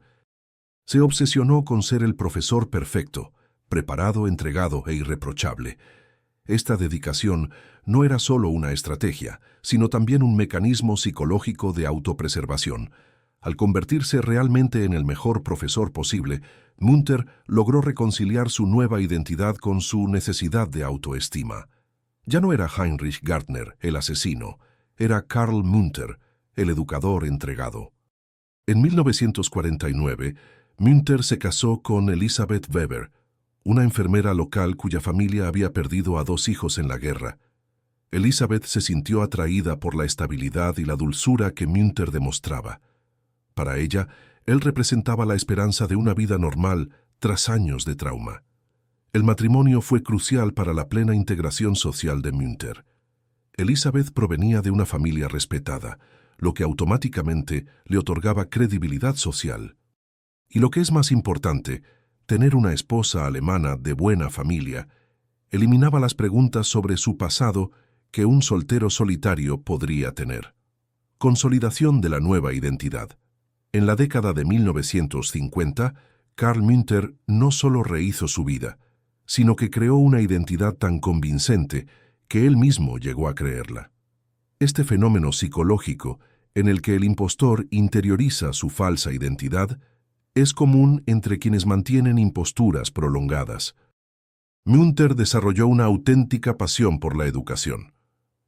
Se obsesionó con ser el profesor perfecto, preparado, entregado e irreprochable. Esta dedicación no era solo una estrategia, sino también un mecanismo psicológico de autopreservación. Al convertirse realmente en el mejor profesor posible, Münter logró reconciliar su nueva identidad con su necesidad de autoestima. Ya no era Heinrich Gärtner, el asesino, era Karl Münter, el educador entregado. En 1949, Münter se casó con Elisabeth Weber, una enfermera local cuya familia había perdido a 2 hijos en la guerra. Elisabeth se sintió atraída por la estabilidad y la dulzura que Münter demostraba. Para ella, él representaba la esperanza de una vida normal tras años de trauma. El matrimonio fue crucial para la plena integración social de Münter. Elisabeth provenía de una familia respetada, lo que automáticamente le otorgaba credibilidad social. Y lo que es más importante, tener una esposa alemana de buena familia eliminaba las preguntas sobre su pasado que un soltero solitario podría tener. Consolidación de la nueva identidad. En la década de 1950, Karl Münter no solo rehizo su vida, sino que creó una identidad tan convincente que él mismo llegó a creerla. Este fenómeno psicológico, en el que el impostor interioriza su falsa identidad, es común entre quienes mantienen imposturas prolongadas. Münter desarrolló una auténtica pasión por la educación.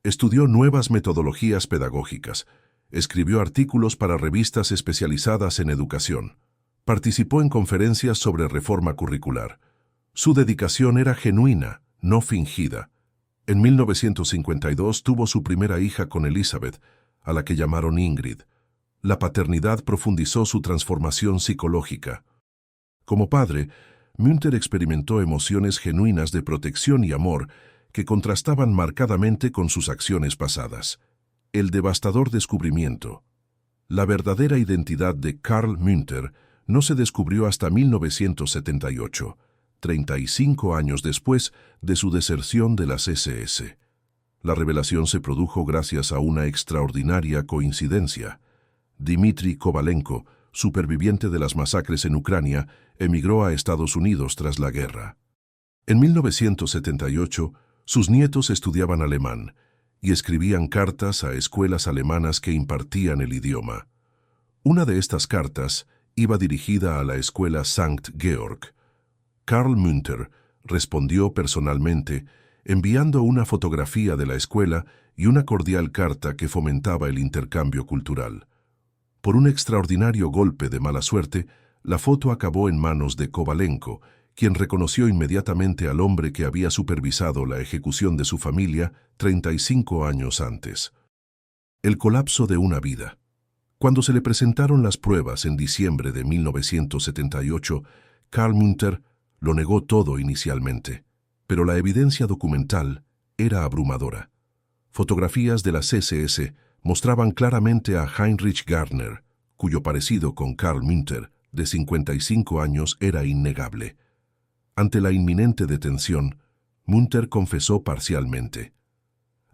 Estudió nuevas metodologías pedagógicas, escribió artículos para revistas especializadas en educación, participó en conferencias sobre reforma curricular. Su dedicación era genuina, no fingida. En 1952 tuvo su primera hija con Elisabeth, a la que llamaron Ingrid. La paternidad profundizó su transformación psicológica. Como padre, Münter experimentó emociones genuinas de protección y amor que contrastaban marcadamente con sus acciones pasadas. El devastador descubrimiento. La verdadera identidad de Karl Münter no se descubrió hasta 1978, 35 años después de su deserción de las SS. La revelación se produjo gracias a una extraordinaria coincidencia. Dmitry Kovalenko, superviviente de las masacres en Ucrania, emigró a Estados Unidos tras la guerra. En 1978, sus nietos estudiaban alemán y escribían cartas a escuelas alemanas que impartían el idioma. Una de estas cartas iba dirigida a la escuela St. Georg. Karl Münter respondió personalmente, enviando una fotografía de la escuela y una cordial carta que fomentaba el intercambio cultural. Por un extraordinario golpe de mala suerte, la foto acabó en manos de Kovalenko, quien reconoció inmediatamente al hombre que había supervisado la ejecución de su familia 35 años antes. El colapso de una vida. Cuando se le presentaron las pruebas en diciembre de 1978, Karl Münter lo negó todo inicialmente, pero la evidencia documental era abrumadora. Fotografías de las SS mostraban claramente a Heinrich Gärtner, cuyo parecido con Karl Münter, de 55 años, era innegable. Ante la inminente detención, Münter confesó parcialmente.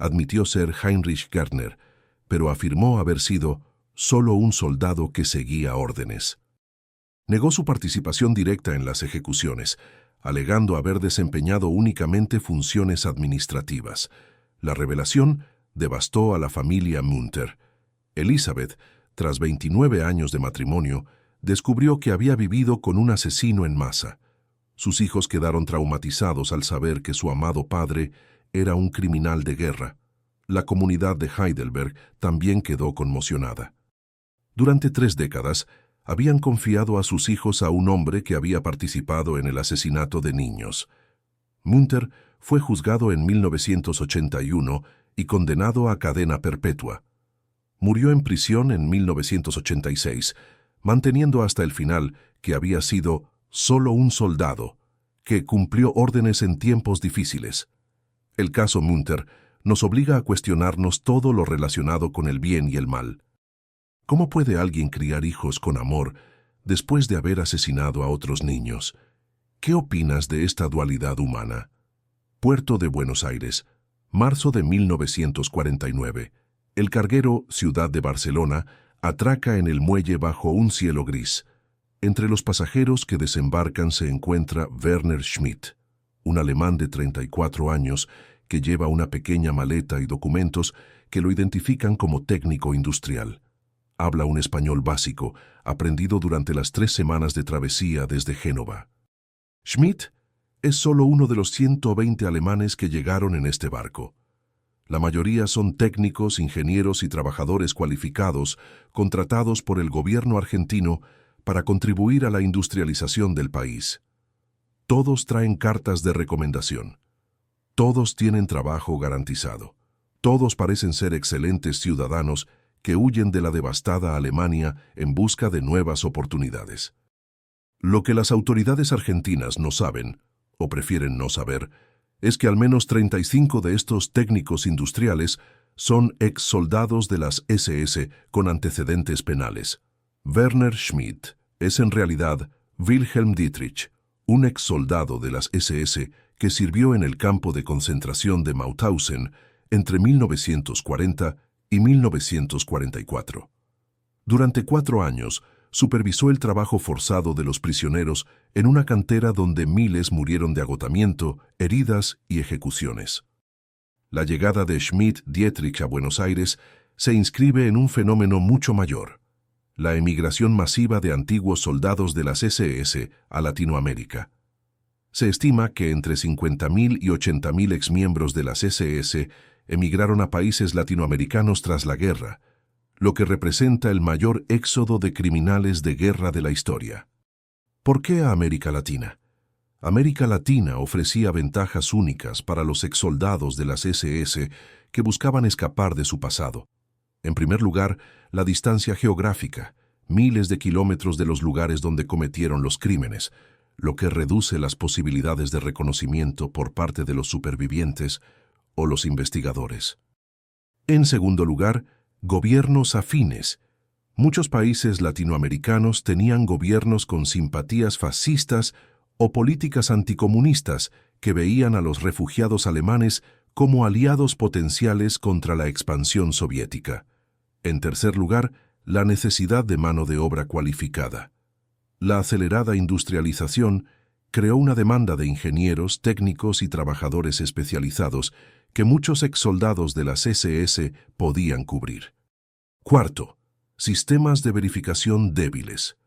admitió ser Heinrich Gärtner, pero afirmó haber sido solo un soldado que seguía órdenes. Negó su participación directa en las ejecuciones, alegando haber desempeñado únicamente funciones administrativas. La revelación devastó a la familia Munther. Elizabeth, tras 29 años de matrimonio, descubrió que había vivido con un asesino en masa. Sus hijos quedaron traumatizados al saber que su amado padre era un criminal de guerra. La comunidad de Heidelberg también quedó conmocionada. Durante 3 décadas, habían confiado a sus hijos a un hombre que había participado en el asesinato de niños. Munther fue juzgado en 1981 y condenado a cadena perpetua. Murió en prisión en 1986, manteniendo hasta el final que había sido solo un soldado, que cumplió órdenes en tiempos difíciles. El caso Munther nos obliga a cuestionarnos todo lo relacionado con el bien y el mal. ¿Cómo puede alguien criar hijos con amor después de haber asesinado a otros niños? ¿Qué opinas de esta dualidad humana? Puerto de Buenos Aires, marzo de 1949. El carguero Ciudad de Barcelona atraca en el muelle bajo un cielo gris. Entre los pasajeros que desembarcan se encuentra Werner Schmidt, un alemán de 34 años que lleva una pequeña maleta y documentos que lo identifican como técnico industrial. Habla un español básico, aprendido durante las 3 semanas de travesía desde Génova. Schmidt es solo uno de los 120 alemanes que llegaron en este barco. La mayoría son técnicos, ingenieros y trabajadores cualificados contratados por el gobierno argentino para contribuir a la industrialización del país. Todos traen cartas de recomendación. Todos tienen trabajo garantizado. Todos parecen ser excelentes ciudadanos que huyen de la devastada Alemania en busca de nuevas oportunidades. Lo que las autoridades argentinas no saben, o prefieren no saber, es que al menos 35 de estos técnicos industriales son ex-soldados de las SS con antecedentes penales. Werner Schmidt es en realidad Wilhelm Dietrich, un ex-soldado de las SS que sirvió en el campo de concentración de Mauthausen entre 1940 y 1944. Durante 4 años, supervisó el trabajo forzado de los prisioneros en una cantera donde miles murieron de agotamiento, heridas y ejecuciones. La llegada de Schmidt-Dietrich a Buenos Aires se inscribe en un fenómeno mucho mayor: la emigración masiva de antiguos soldados de las SS a Latinoamérica. Se estima que entre 50.000 y 80.000 exmiembros de las SS emigraron a países latinoamericanos tras la guerra, lo que representa el mayor éxodo de criminales de guerra de la historia. ¿Por qué a América Latina? América Latina ofrecía ventajas únicas para los exsoldados de las SS que buscaban escapar de su pasado. En primer lugar, la distancia geográfica, miles de kilómetros de los lugares donde cometieron los crímenes, lo que reduce las posibilidades de reconocimiento por parte de los supervivientes o los investigadores. En segundo lugar, gobiernos afines. Muchos países latinoamericanos tenían gobiernos con simpatías fascistas o políticas anticomunistas que veían a los refugiados alemanes como aliados potenciales contra la expansión soviética. En tercer lugar, la necesidad de mano de obra cualificada. La acelerada industrialización creó una demanda de ingenieros, técnicos y trabajadores especializados que muchos exsoldados de las SS podían cubrir. Cuarto, sistemas de verificación débiles.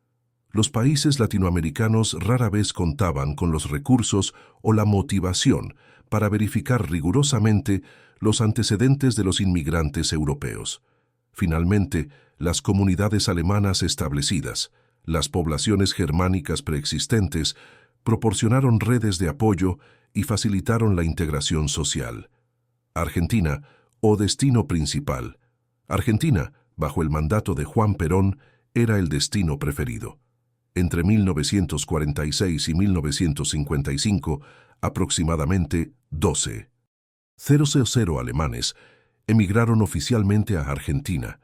Los países latinoamericanos rara vez contaban con los recursos o la motivación para verificar rigurosamente los antecedentes de los inmigrantes europeos. Finalmente, las comunidades alemanas establecidas, las poblaciones germánicas preexistentes, proporcionaron redes de apoyo y facilitaron la integración social. Argentina, o destino principal. Argentina, bajo el mandato de Juan Perón, era el destino preferido. Entre 1946 y 1955, aproximadamente 12,000 alemanes emigraron oficialmente a Argentina,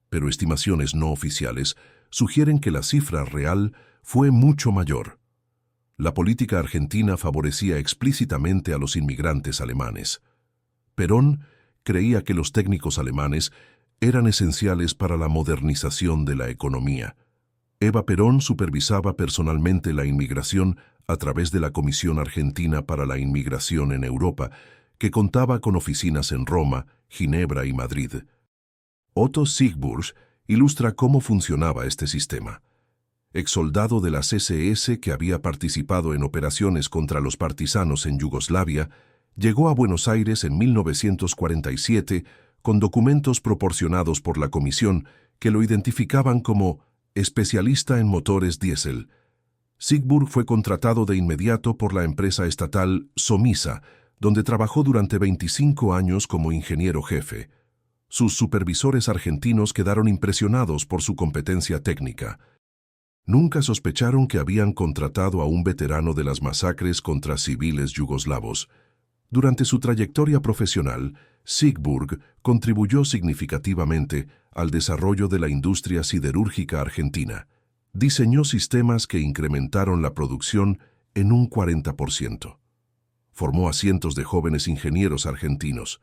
pero estimaciones no oficiales sugieren que la cifra real fue mucho mayor. La política argentina favorecía explícitamente a los inmigrantes alemanes. Perón creía que los técnicos alemanes eran esenciales para la modernización de la economía. Eva Perón supervisaba personalmente la inmigración a través de la Comisión Argentina para la Inmigración en Europa, que contaba con oficinas en Roma, Ginebra y Madrid. Otto Siegburg ilustra cómo funcionaba este sistema. Exsoldado de las SS que había participado en operaciones contra los partisanos en Yugoslavia, llegó a Buenos Aires en 1947 con documentos proporcionados por la comisión que lo identificaban como especialista en motores diésel. Siegburg fue contratado de inmediato por la empresa estatal Somisa, donde trabajó durante 25 años como ingeniero jefe. Sus supervisores argentinos quedaron impresionados por su competencia técnica. Nunca sospecharon que habían contratado a un veterano de las masacres contra civiles yugoslavos. Durante su trayectoria profesional, Siegburg contribuyó significativamente al desarrollo de la industria siderúrgica argentina. Diseñó sistemas que incrementaron la producción en un 40%. Formó a cientos de jóvenes ingenieros argentinos.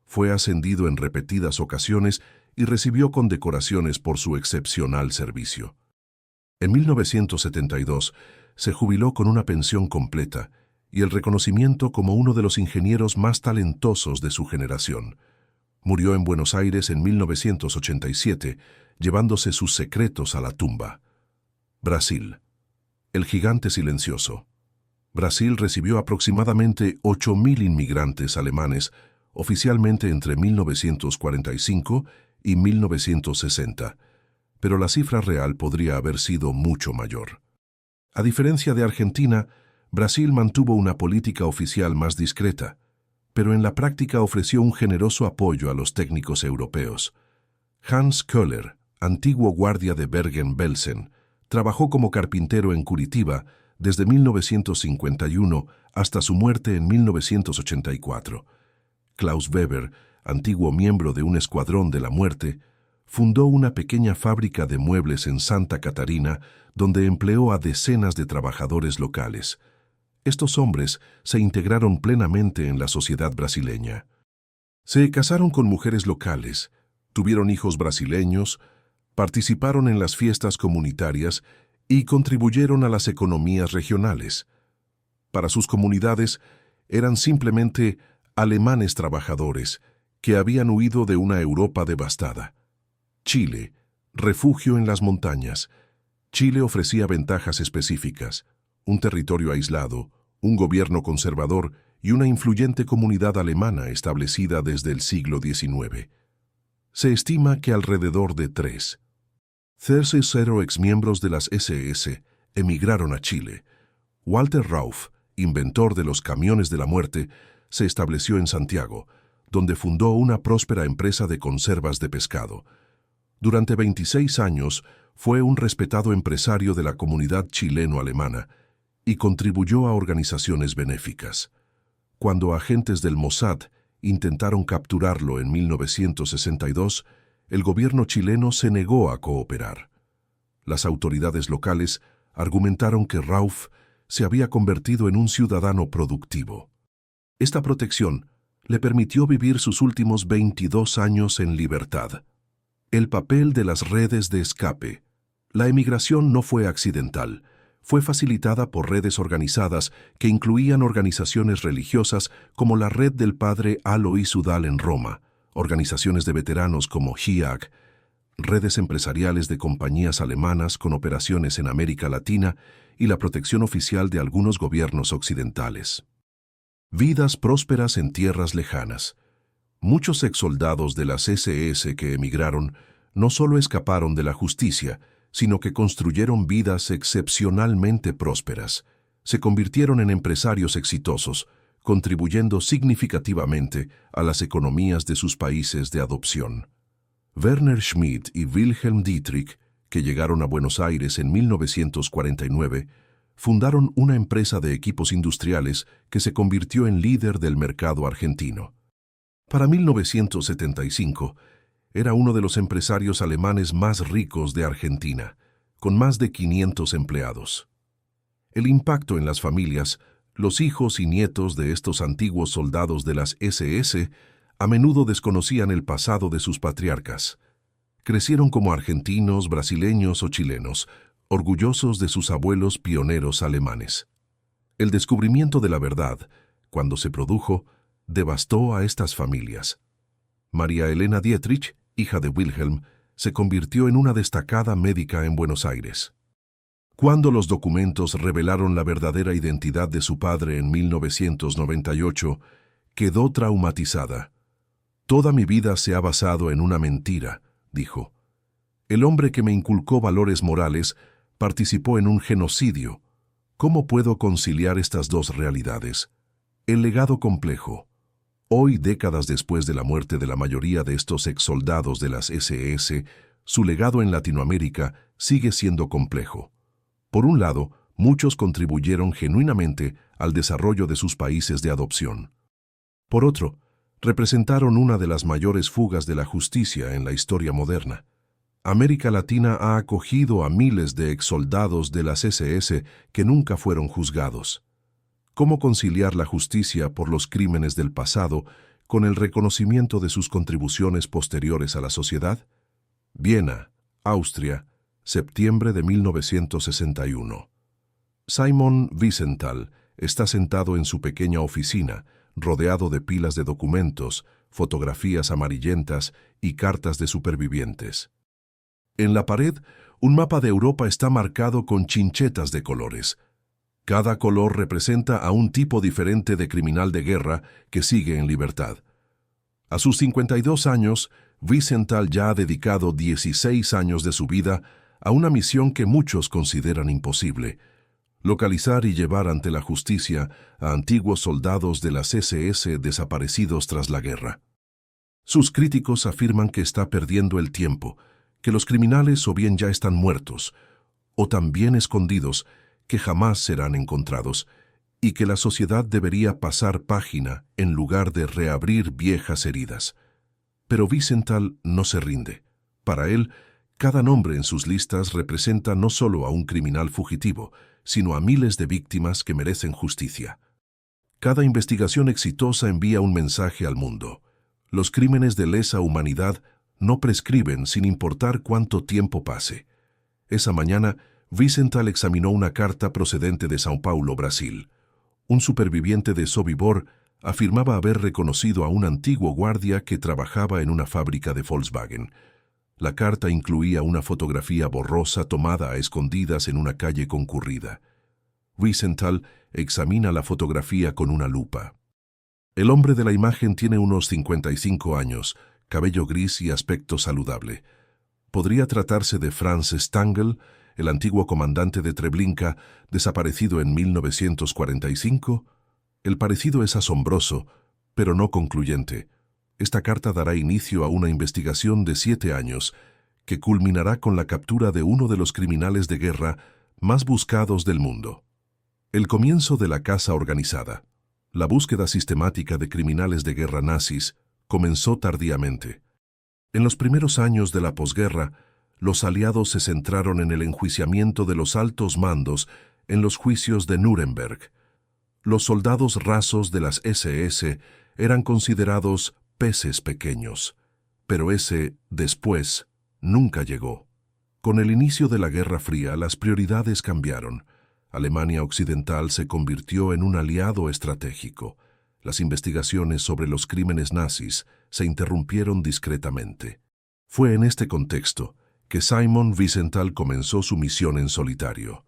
Fue ascendido en repetidas ocasiones y recibió condecoraciones por su excepcional servicio. En 1972 se jubiló con una pensión completa y el reconocimiento como uno de los ingenieros más talentosos de su generación. Murió en Buenos Aires en 1987, llevándose sus secretos a la tumba. Brasil. El gigante silencioso. Brasil recibió aproximadamente 8.000 inmigrantes alemanes oficialmente entre 1945 y 1960, pero la cifra real podría haber sido mucho mayor. A diferencia de Argentina, Brasil mantuvo una política oficial más discreta, pero en la práctica ofreció un generoso apoyo a los técnicos europeos. Hans Köhler, antiguo guardia de Bergen-Belsen, trabajó como carpintero en Curitiba desde 1951 hasta su muerte en 1984. Klaus Weber, antiguo miembro de un escuadrón de la muerte, fundó una pequeña fábrica de muebles en Santa Catarina donde empleó a decenas de trabajadores locales. Estos hombres se integraron plenamente en la sociedad brasileña. Se casaron con mujeres locales, tuvieron hijos brasileños, participaron en las fiestas comunitarias y contribuyeron a las economías regionales. Para sus comunidades eran simplemente alemanes trabajadores que habían huido de una Europa devastada. Chile, refugio en las montañas. Chile ofrecía ventajas específicas, un territorio aislado, un gobierno conservador y una influyente comunidad alemana establecida desde el siglo XIX. Se estima que alrededor de 3,0 exmiembros de las SS emigraron a Chile. Walter Rauff, inventor de los camiones de la muerte, se estableció en Santiago, donde fundó una próspera empresa de conservas de pescado. Durante 26 años fue un respetado empresario de la comunidad chileno-alemana y contribuyó a organizaciones benéficas. Cuando agentes del Mossad intentaron capturarlo en 1962, el gobierno chileno se negó a cooperar. Las autoridades locales argumentaron que Rauff se había convertido en un ciudadano productivo. Esta protección le permitió vivir sus últimos 22 años en libertad. El papel de las redes de escape. La emigración no fue accidental. Fue facilitada por redes organizadas que incluían organizaciones religiosas como la Red del Padre Alois Udall en Roma, organizaciones de veteranos como HIAC, redes empresariales de compañías alemanas con operaciones en América Latina y la protección oficial de algunos gobiernos occidentales. Vidas prósperas en tierras lejanas. Muchos exsoldados de las SS que emigraron no solo escaparon de la justicia, sino que construyeron vidas excepcionalmente prósperas. Se convirtieron en empresarios exitosos, contribuyendo significativamente a las economías de sus países de adopción. Werner Schmidt y Wilhelm Dietrich, que llegaron a Buenos Aires en 1949, fundaron una empresa de equipos industriales que se convirtió en líder del mercado argentino. Para 1975, era uno de los empresarios alemanes más ricos de Argentina, con más de 500 empleados. El impacto en las familias, los hijos y nietos de estos antiguos soldados de las SS, A menudo desconocían el pasado de sus patriarcas. Crecieron como argentinos, brasileños o chilenos, orgullosos de sus abuelos pioneros alemanes. El descubrimiento de la verdad, cuando se produjo, devastó a estas familias. María Elena Dietrich, hija de Wilhelm, se convirtió en una destacada médica en Buenos Aires. Cuando los documentos revelaron la verdadera identidad de su padre en 1998, quedó traumatizada. «Toda mi vida se ha basado en una mentira», dijo. «El hombre que me inculcó valores morales participó en un genocidio. ¿Cómo puedo conciliar estas dos realidades?» El legado complejo. Hoy, décadas después de la muerte de la mayoría de estos exsoldados de las SS, su legado en Latinoamérica sigue siendo complejo. Por un lado, muchos contribuyeron genuinamente al desarrollo de sus países de adopción. Por otro, representaron una de las mayores fugas de la justicia en la historia moderna. América Latina ha acogido a miles de exsoldados de las SS que nunca fueron juzgados. ¿Cómo conciliar la justicia por los crímenes del pasado con el reconocimiento de sus contribuciones posteriores a la sociedad? Viena, Austria, septiembre de 1961. Simon Wiesenthal está sentado en su pequeña oficina, rodeado de pilas de documentos, fotografías amarillentas y cartas de supervivientes. En la pared, un mapa de Europa está marcado con chinchetas de colores. Cada color representa a un tipo diferente de criminal de guerra que sigue en libertad. A sus 52 años, Wiesenthal ya ha dedicado 16 años de su vida a una misión que muchos consideran imposible: localizar y llevar ante la justicia a antiguos soldados de las SS desaparecidos tras la guerra. Sus críticos afirman que está perdiendo el tiempo, que los criminales o bien ya están muertos, o tan bien escondidos que jamás serán encontrados, y que la sociedad debería pasar página en lugar de reabrir viejas heridas. Pero Wiesenthal no se rinde. Para él, cada nombre en sus listas representa no solo a un criminal fugitivo, sino a miles de víctimas que merecen justicia. Cada investigación exitosa envía un mensaje al mundo. Los crímenes de lesa humanidad no prescriben sin importar cuánto tiempo pase. Esa mañana, Wiesenthal examinó una carta procedente de São Paulo, Brasil. Un superviviente de Sobibor afirmaba haber reconocido a un antiguo guardia que trabajaba en una fábrica de Volkswagen. La carta incluía una fotografía borrosa tomada a escondidas en una calle concurrida. Wiesenthal examina la fotografía con una lupa. El hombre de la imagen tiene unos 55 años, cabello gris y aspecto saludable. ¿Podría tratarse de Franz Stangl, el antiguo comandante de Treblinka, desaparecido en 1945? El parecido es asombroso, pero no concluyente. Esta carta dará inicio a una investigación de 7 años, que culminará con la captura de uno de los criminales de guerra más buscados del mundo. El comienzo de la caza organizada. La búsqueda sistemática de criminales de guerra nazis comenzó tardíamente. En los primeros años de la posguerra, los aliados se centraron en el enjuiciamiento de los altos mandos en los juicios de Nuremberg. Los soldados rasos de las SS eran considerados peces pequeños, pero ese después nunca llegó. Con el inicio de la Guerra Fría, las prioridades cambiaron. Alemania Occidental se convirtió en un aliado estratégico. Las investigaciones sobre los crímenes nazis se interrumpieron discretamente. Fue en este contexto que Simon Wiesenthal comenzó su misión en solitario.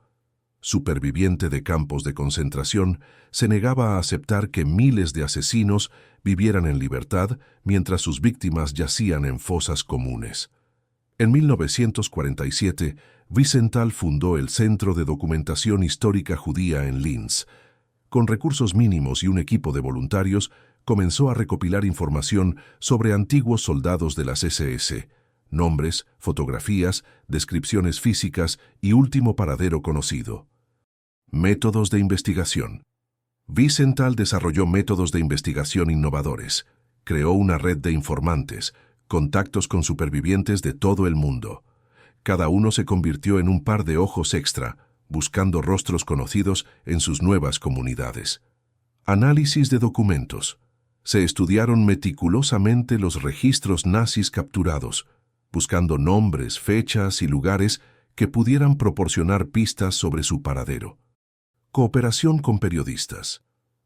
Superviviente de campos de concentración, se negaba a aceptar que miles de asesinos vivieran en libertad mientras sus víctimas yacían en fosas comunes. En 1947, Wiesenthal fundó el Centro de Documentación Histórica Judía en Linz. Con recursos mínimos y un equipo de voluntarios, comenzó a recopilar información sobre antiguos soldados de las SS, nombres, fotografías, descripciones físicas y último paradero conocido. Métodos de investigación. Wiesenthal desarrolló métodos de investigación innovadores. Creó una red de informantes, contactos con supervivientes de todo el mundo. Cada uno se convirtió en un par de ojos extra, buscando rostros conocidos en sus nuevas comunidades. Análisis de documentos. Se estudiaron meticulosamente los registros nazis capturados, buscando nombres, fechas y lugares que pudieran proporcionar pistas sobre su paradero. Cooperación con periodistas.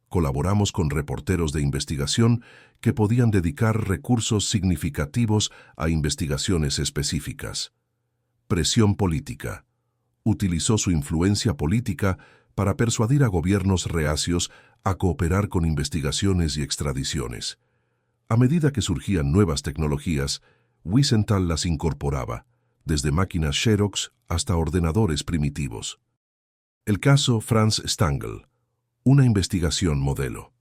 Colaboramos con reporteros de investigación que podían dedicar recursos significativos a investigaciones específicas. Presión política. Utilizó su influencia política para persuadir a gobiernos reacios a cooperar con investigaciones y extradiciones. A medida que surgían nuevas tecnologías, Wiesenthal las incorporaba, desde máquinas Xerox hasta ordenadores primitivos. El caso Franz Stangl, una investigación modelo.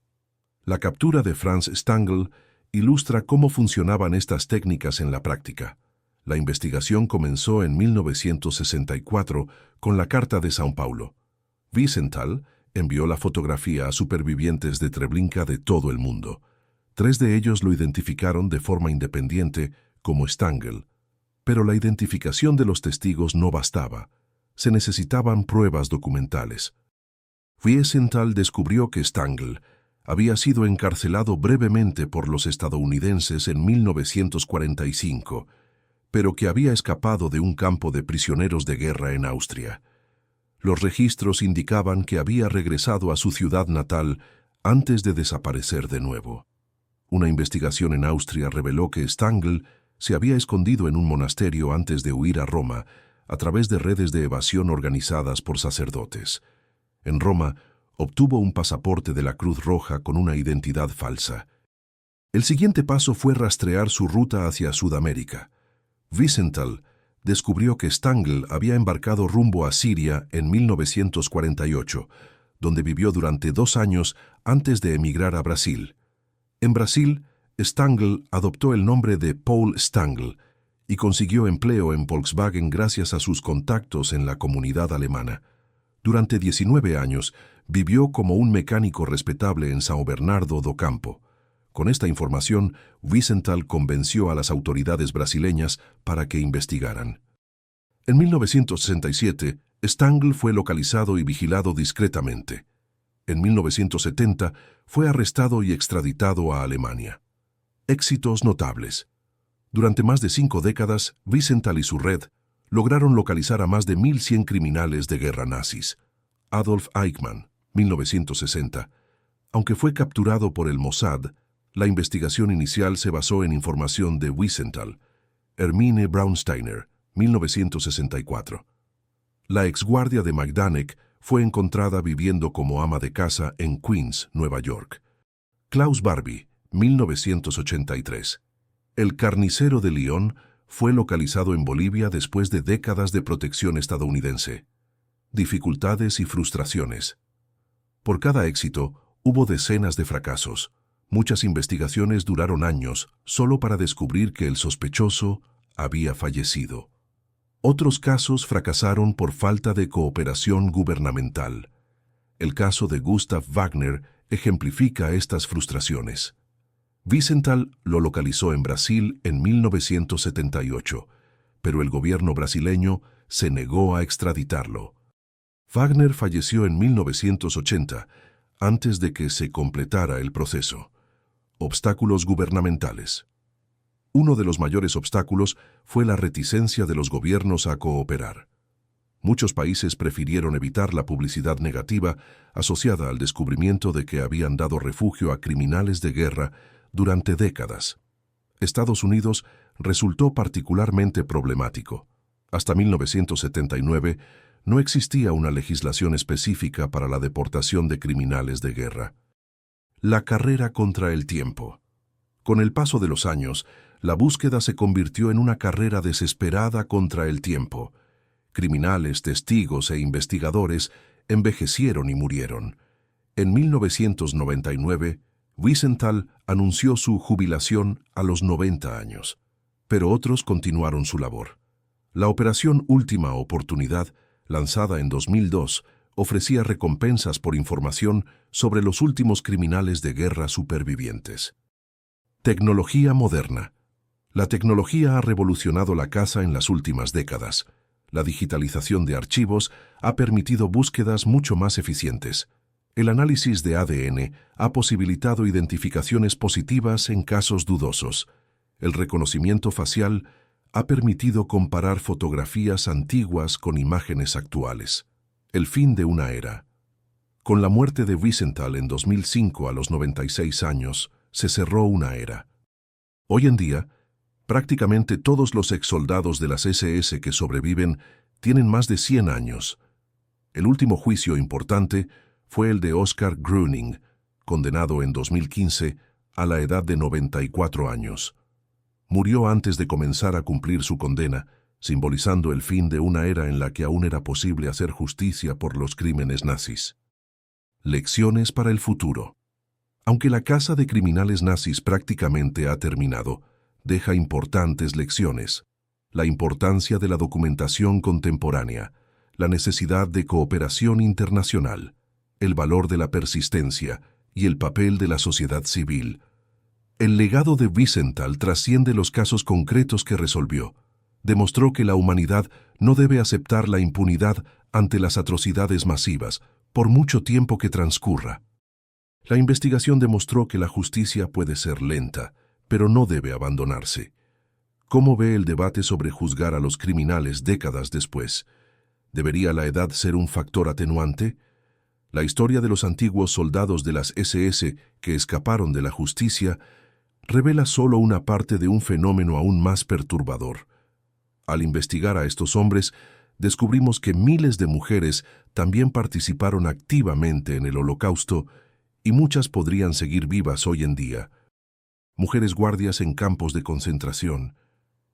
La captura de Franz Stangl ilustra cómo funcionaban estas técnicas en la práctica. La investigación comenzó en 1964 con la Carta de São Paulo. Wiesenthal envió la fotografía a supervivientes de Treblinka de todo el mundo. 3 de ellos lo identificaron de forma independiente como Stangl. Pero la identificación de los testigos no bastaba. Se necesitaban pruebas documentales. Wiesenthal descubrió que Stangl había sido encarcelado brevemente por los estadounidenses en 1945, pero que había escapado de un campo de prisioneros de guerra en Austria. Los registros indicaban que había regresado a su ciudad natal antes de desaparecer de nuevo. Una investigación en Austria reveló que Stangl se había escondido en un monasterio antes de huir a Roma a través de redes de evasión organizadas por sacerdotes. En Roma, obtuvo un pasaporte de la Cruz Roja con una identidad falsa. El siguiente paso fue rastrear su ruta hacia Sudamérica. Wiesenthal descubrió que Stangl había embarcado rumbo a Siria en 1948, donde vivió durante 2 años antes de emigrar a Brasil. En Brasil, Stangl adoptó el nombre de Paul Stangl y consiguió empleo en Volkswagen gracias a sus contactos en la comunidad alemana. Durante 19 años, vivió como un mecánico respetable en São Bernardo do Campo. Con esta información, Wiesenthal convenció a las autoridades brasileñas para que investigaran. En 1967, Stangl fue localizado y vigilado discretamente. En 1970, fue arrestado y extraditado a Alemania. Éxitos notables. Durante más de 5 décadas, Wiesenthal y su red lograron localizar a más de 1.100 criminales de guerra nazis. Adolf Eichmann, 1960. Aunque fue capturado por el Mossad, la investigación inicial se basó en información de Wiesenthal. Hermine Braunsteiner, 1964. La exguardia de Majdanek fue encontrada viviendo como ama de casa en Queens, Nueva York. Klaus Barbie, 1983. El carnicero de Lyon fue localizado en Bolivia después de décadas de protección estadounidense. Dificultades y frustraciones. Por cada éxito, hubo decenas de fracasos. Muchas investigaciones duraron años solo para descubrir que el sospechoso había fallecido. Otros casos fracasaron por falta de cooperación gubernamental. El caso de Gustav Wagner ejemplifica estas frustraciones. Wiesenthal lo localizó en Brasil en 1978, pero el gobierno brasileño se negó a extraditarlo. Wagner falleció en 1980, antes de que se completara el proceso. Obstáculos gubernamentales. Uno de los mayores obstáculos fue la reticencia de los gobiernos a cooperar. Muchos países prefirieron evitar la publicidad negativa asociada al descubrimiento de que habían dado refugio a criminales de guerra durante décadas. Estados Unidos resultó particularmente problemático. Hasta 1979 no existía una legislación específica para la deportación de criminales de guerra. La carrera contra el tiempo. Con el paso de los años, la búsqueda se convirtió en una carrera desesperada contra el tiempo. Criminales, testigos e investigadores envejecieron y murieron. En 1999, Wiesenthal anunció su jubilación a los 90 años, pero otros continuaron su labor. La operación Última Oportunidad, lanzada en 2002, ofrecía recompensas por información sobre los últimos criminales de guerra supervivientes. Tecnología moderna. La tecnología ha revolucionado la caza en las últimas décadas. La digitalización de archivos ha permitido búsquedas mucho más eficientes. El análisis de ADN ha posibilitado identificaciones positivas en casos dudosos. El reconocimiento facial ha permitido comparar fotografías antiguas con imágenes actuales. El fin de una era. Con la muerte de Wiesenthal en 2005 a los 96 años, se cerró una era. Hoy en día, prácticamente todos los exsoldados de las SS que sobreviven tienen más de 100 años. El último juicio importante fue el de Oskar Gröning, condenado en 2015 a la edad de 94 años. Murió antes de comenzar a cumplir su condena, simbolizando el fin de una era en la que aún era posible hacer justicia por los crímenes nazis. Lecciones para el futuro. Aunque la caza de criminales nazis prácticamente ha terminado, deja importantes lecciones. La importancia de la documentación contemporánea, la necesidad de cooperación internacional, el valor de la persistencia y el papel de la sociedad civil. El legado de Wiesenthal trasciende los casos concretos que resolvió. Demostró que la humanidad no debe aceptar la impunidad ante las atrocidades masivas, por mucho tiempo que transcurra. La investigación demostró que la justicia puede ser lenta, pero no debe abandonarse. ¿Cómo ve el debate sobre juzgar a los criminales décadas después? ¿Debería la edad ser un factor atenuante? La historia de los antiguos soldados de las SS que escaparon de la justicia revela solo una parte de un fenómeno aún más perturbador. Al investigar a estos hombres, descubrimos que miles de mujeres también participaron activamente en el Holocausto y muchas podrían seguir vivas hoy en día. Mujeres guardias en campos de concentración,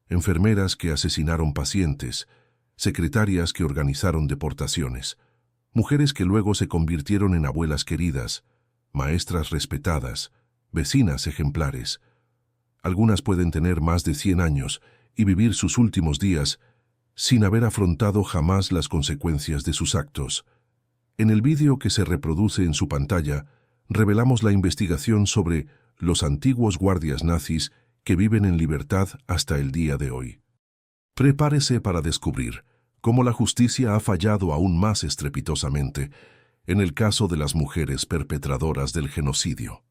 enfermeras que asesinaron pacientes, secretarias que organizaron deportaciones, mujeres que luego se convirtieron en abuelas queridas, maestras respetadas, vecinas ejemplares. Algunas pueden tener más de 100 años y vivir sus últimos días sin haber afrontado jamás las consecuencias de sus actos. En el vídeo que se reproduce en su pantalla, revelamos la investigación sobre los antiguos guardias nazis que viven en libertad hasta el día de hoy. Prepárese para descubrir cómo la justicia ha fallado aún más estrepitosamente en el caso de las mujeres perpetradoras del genocidio.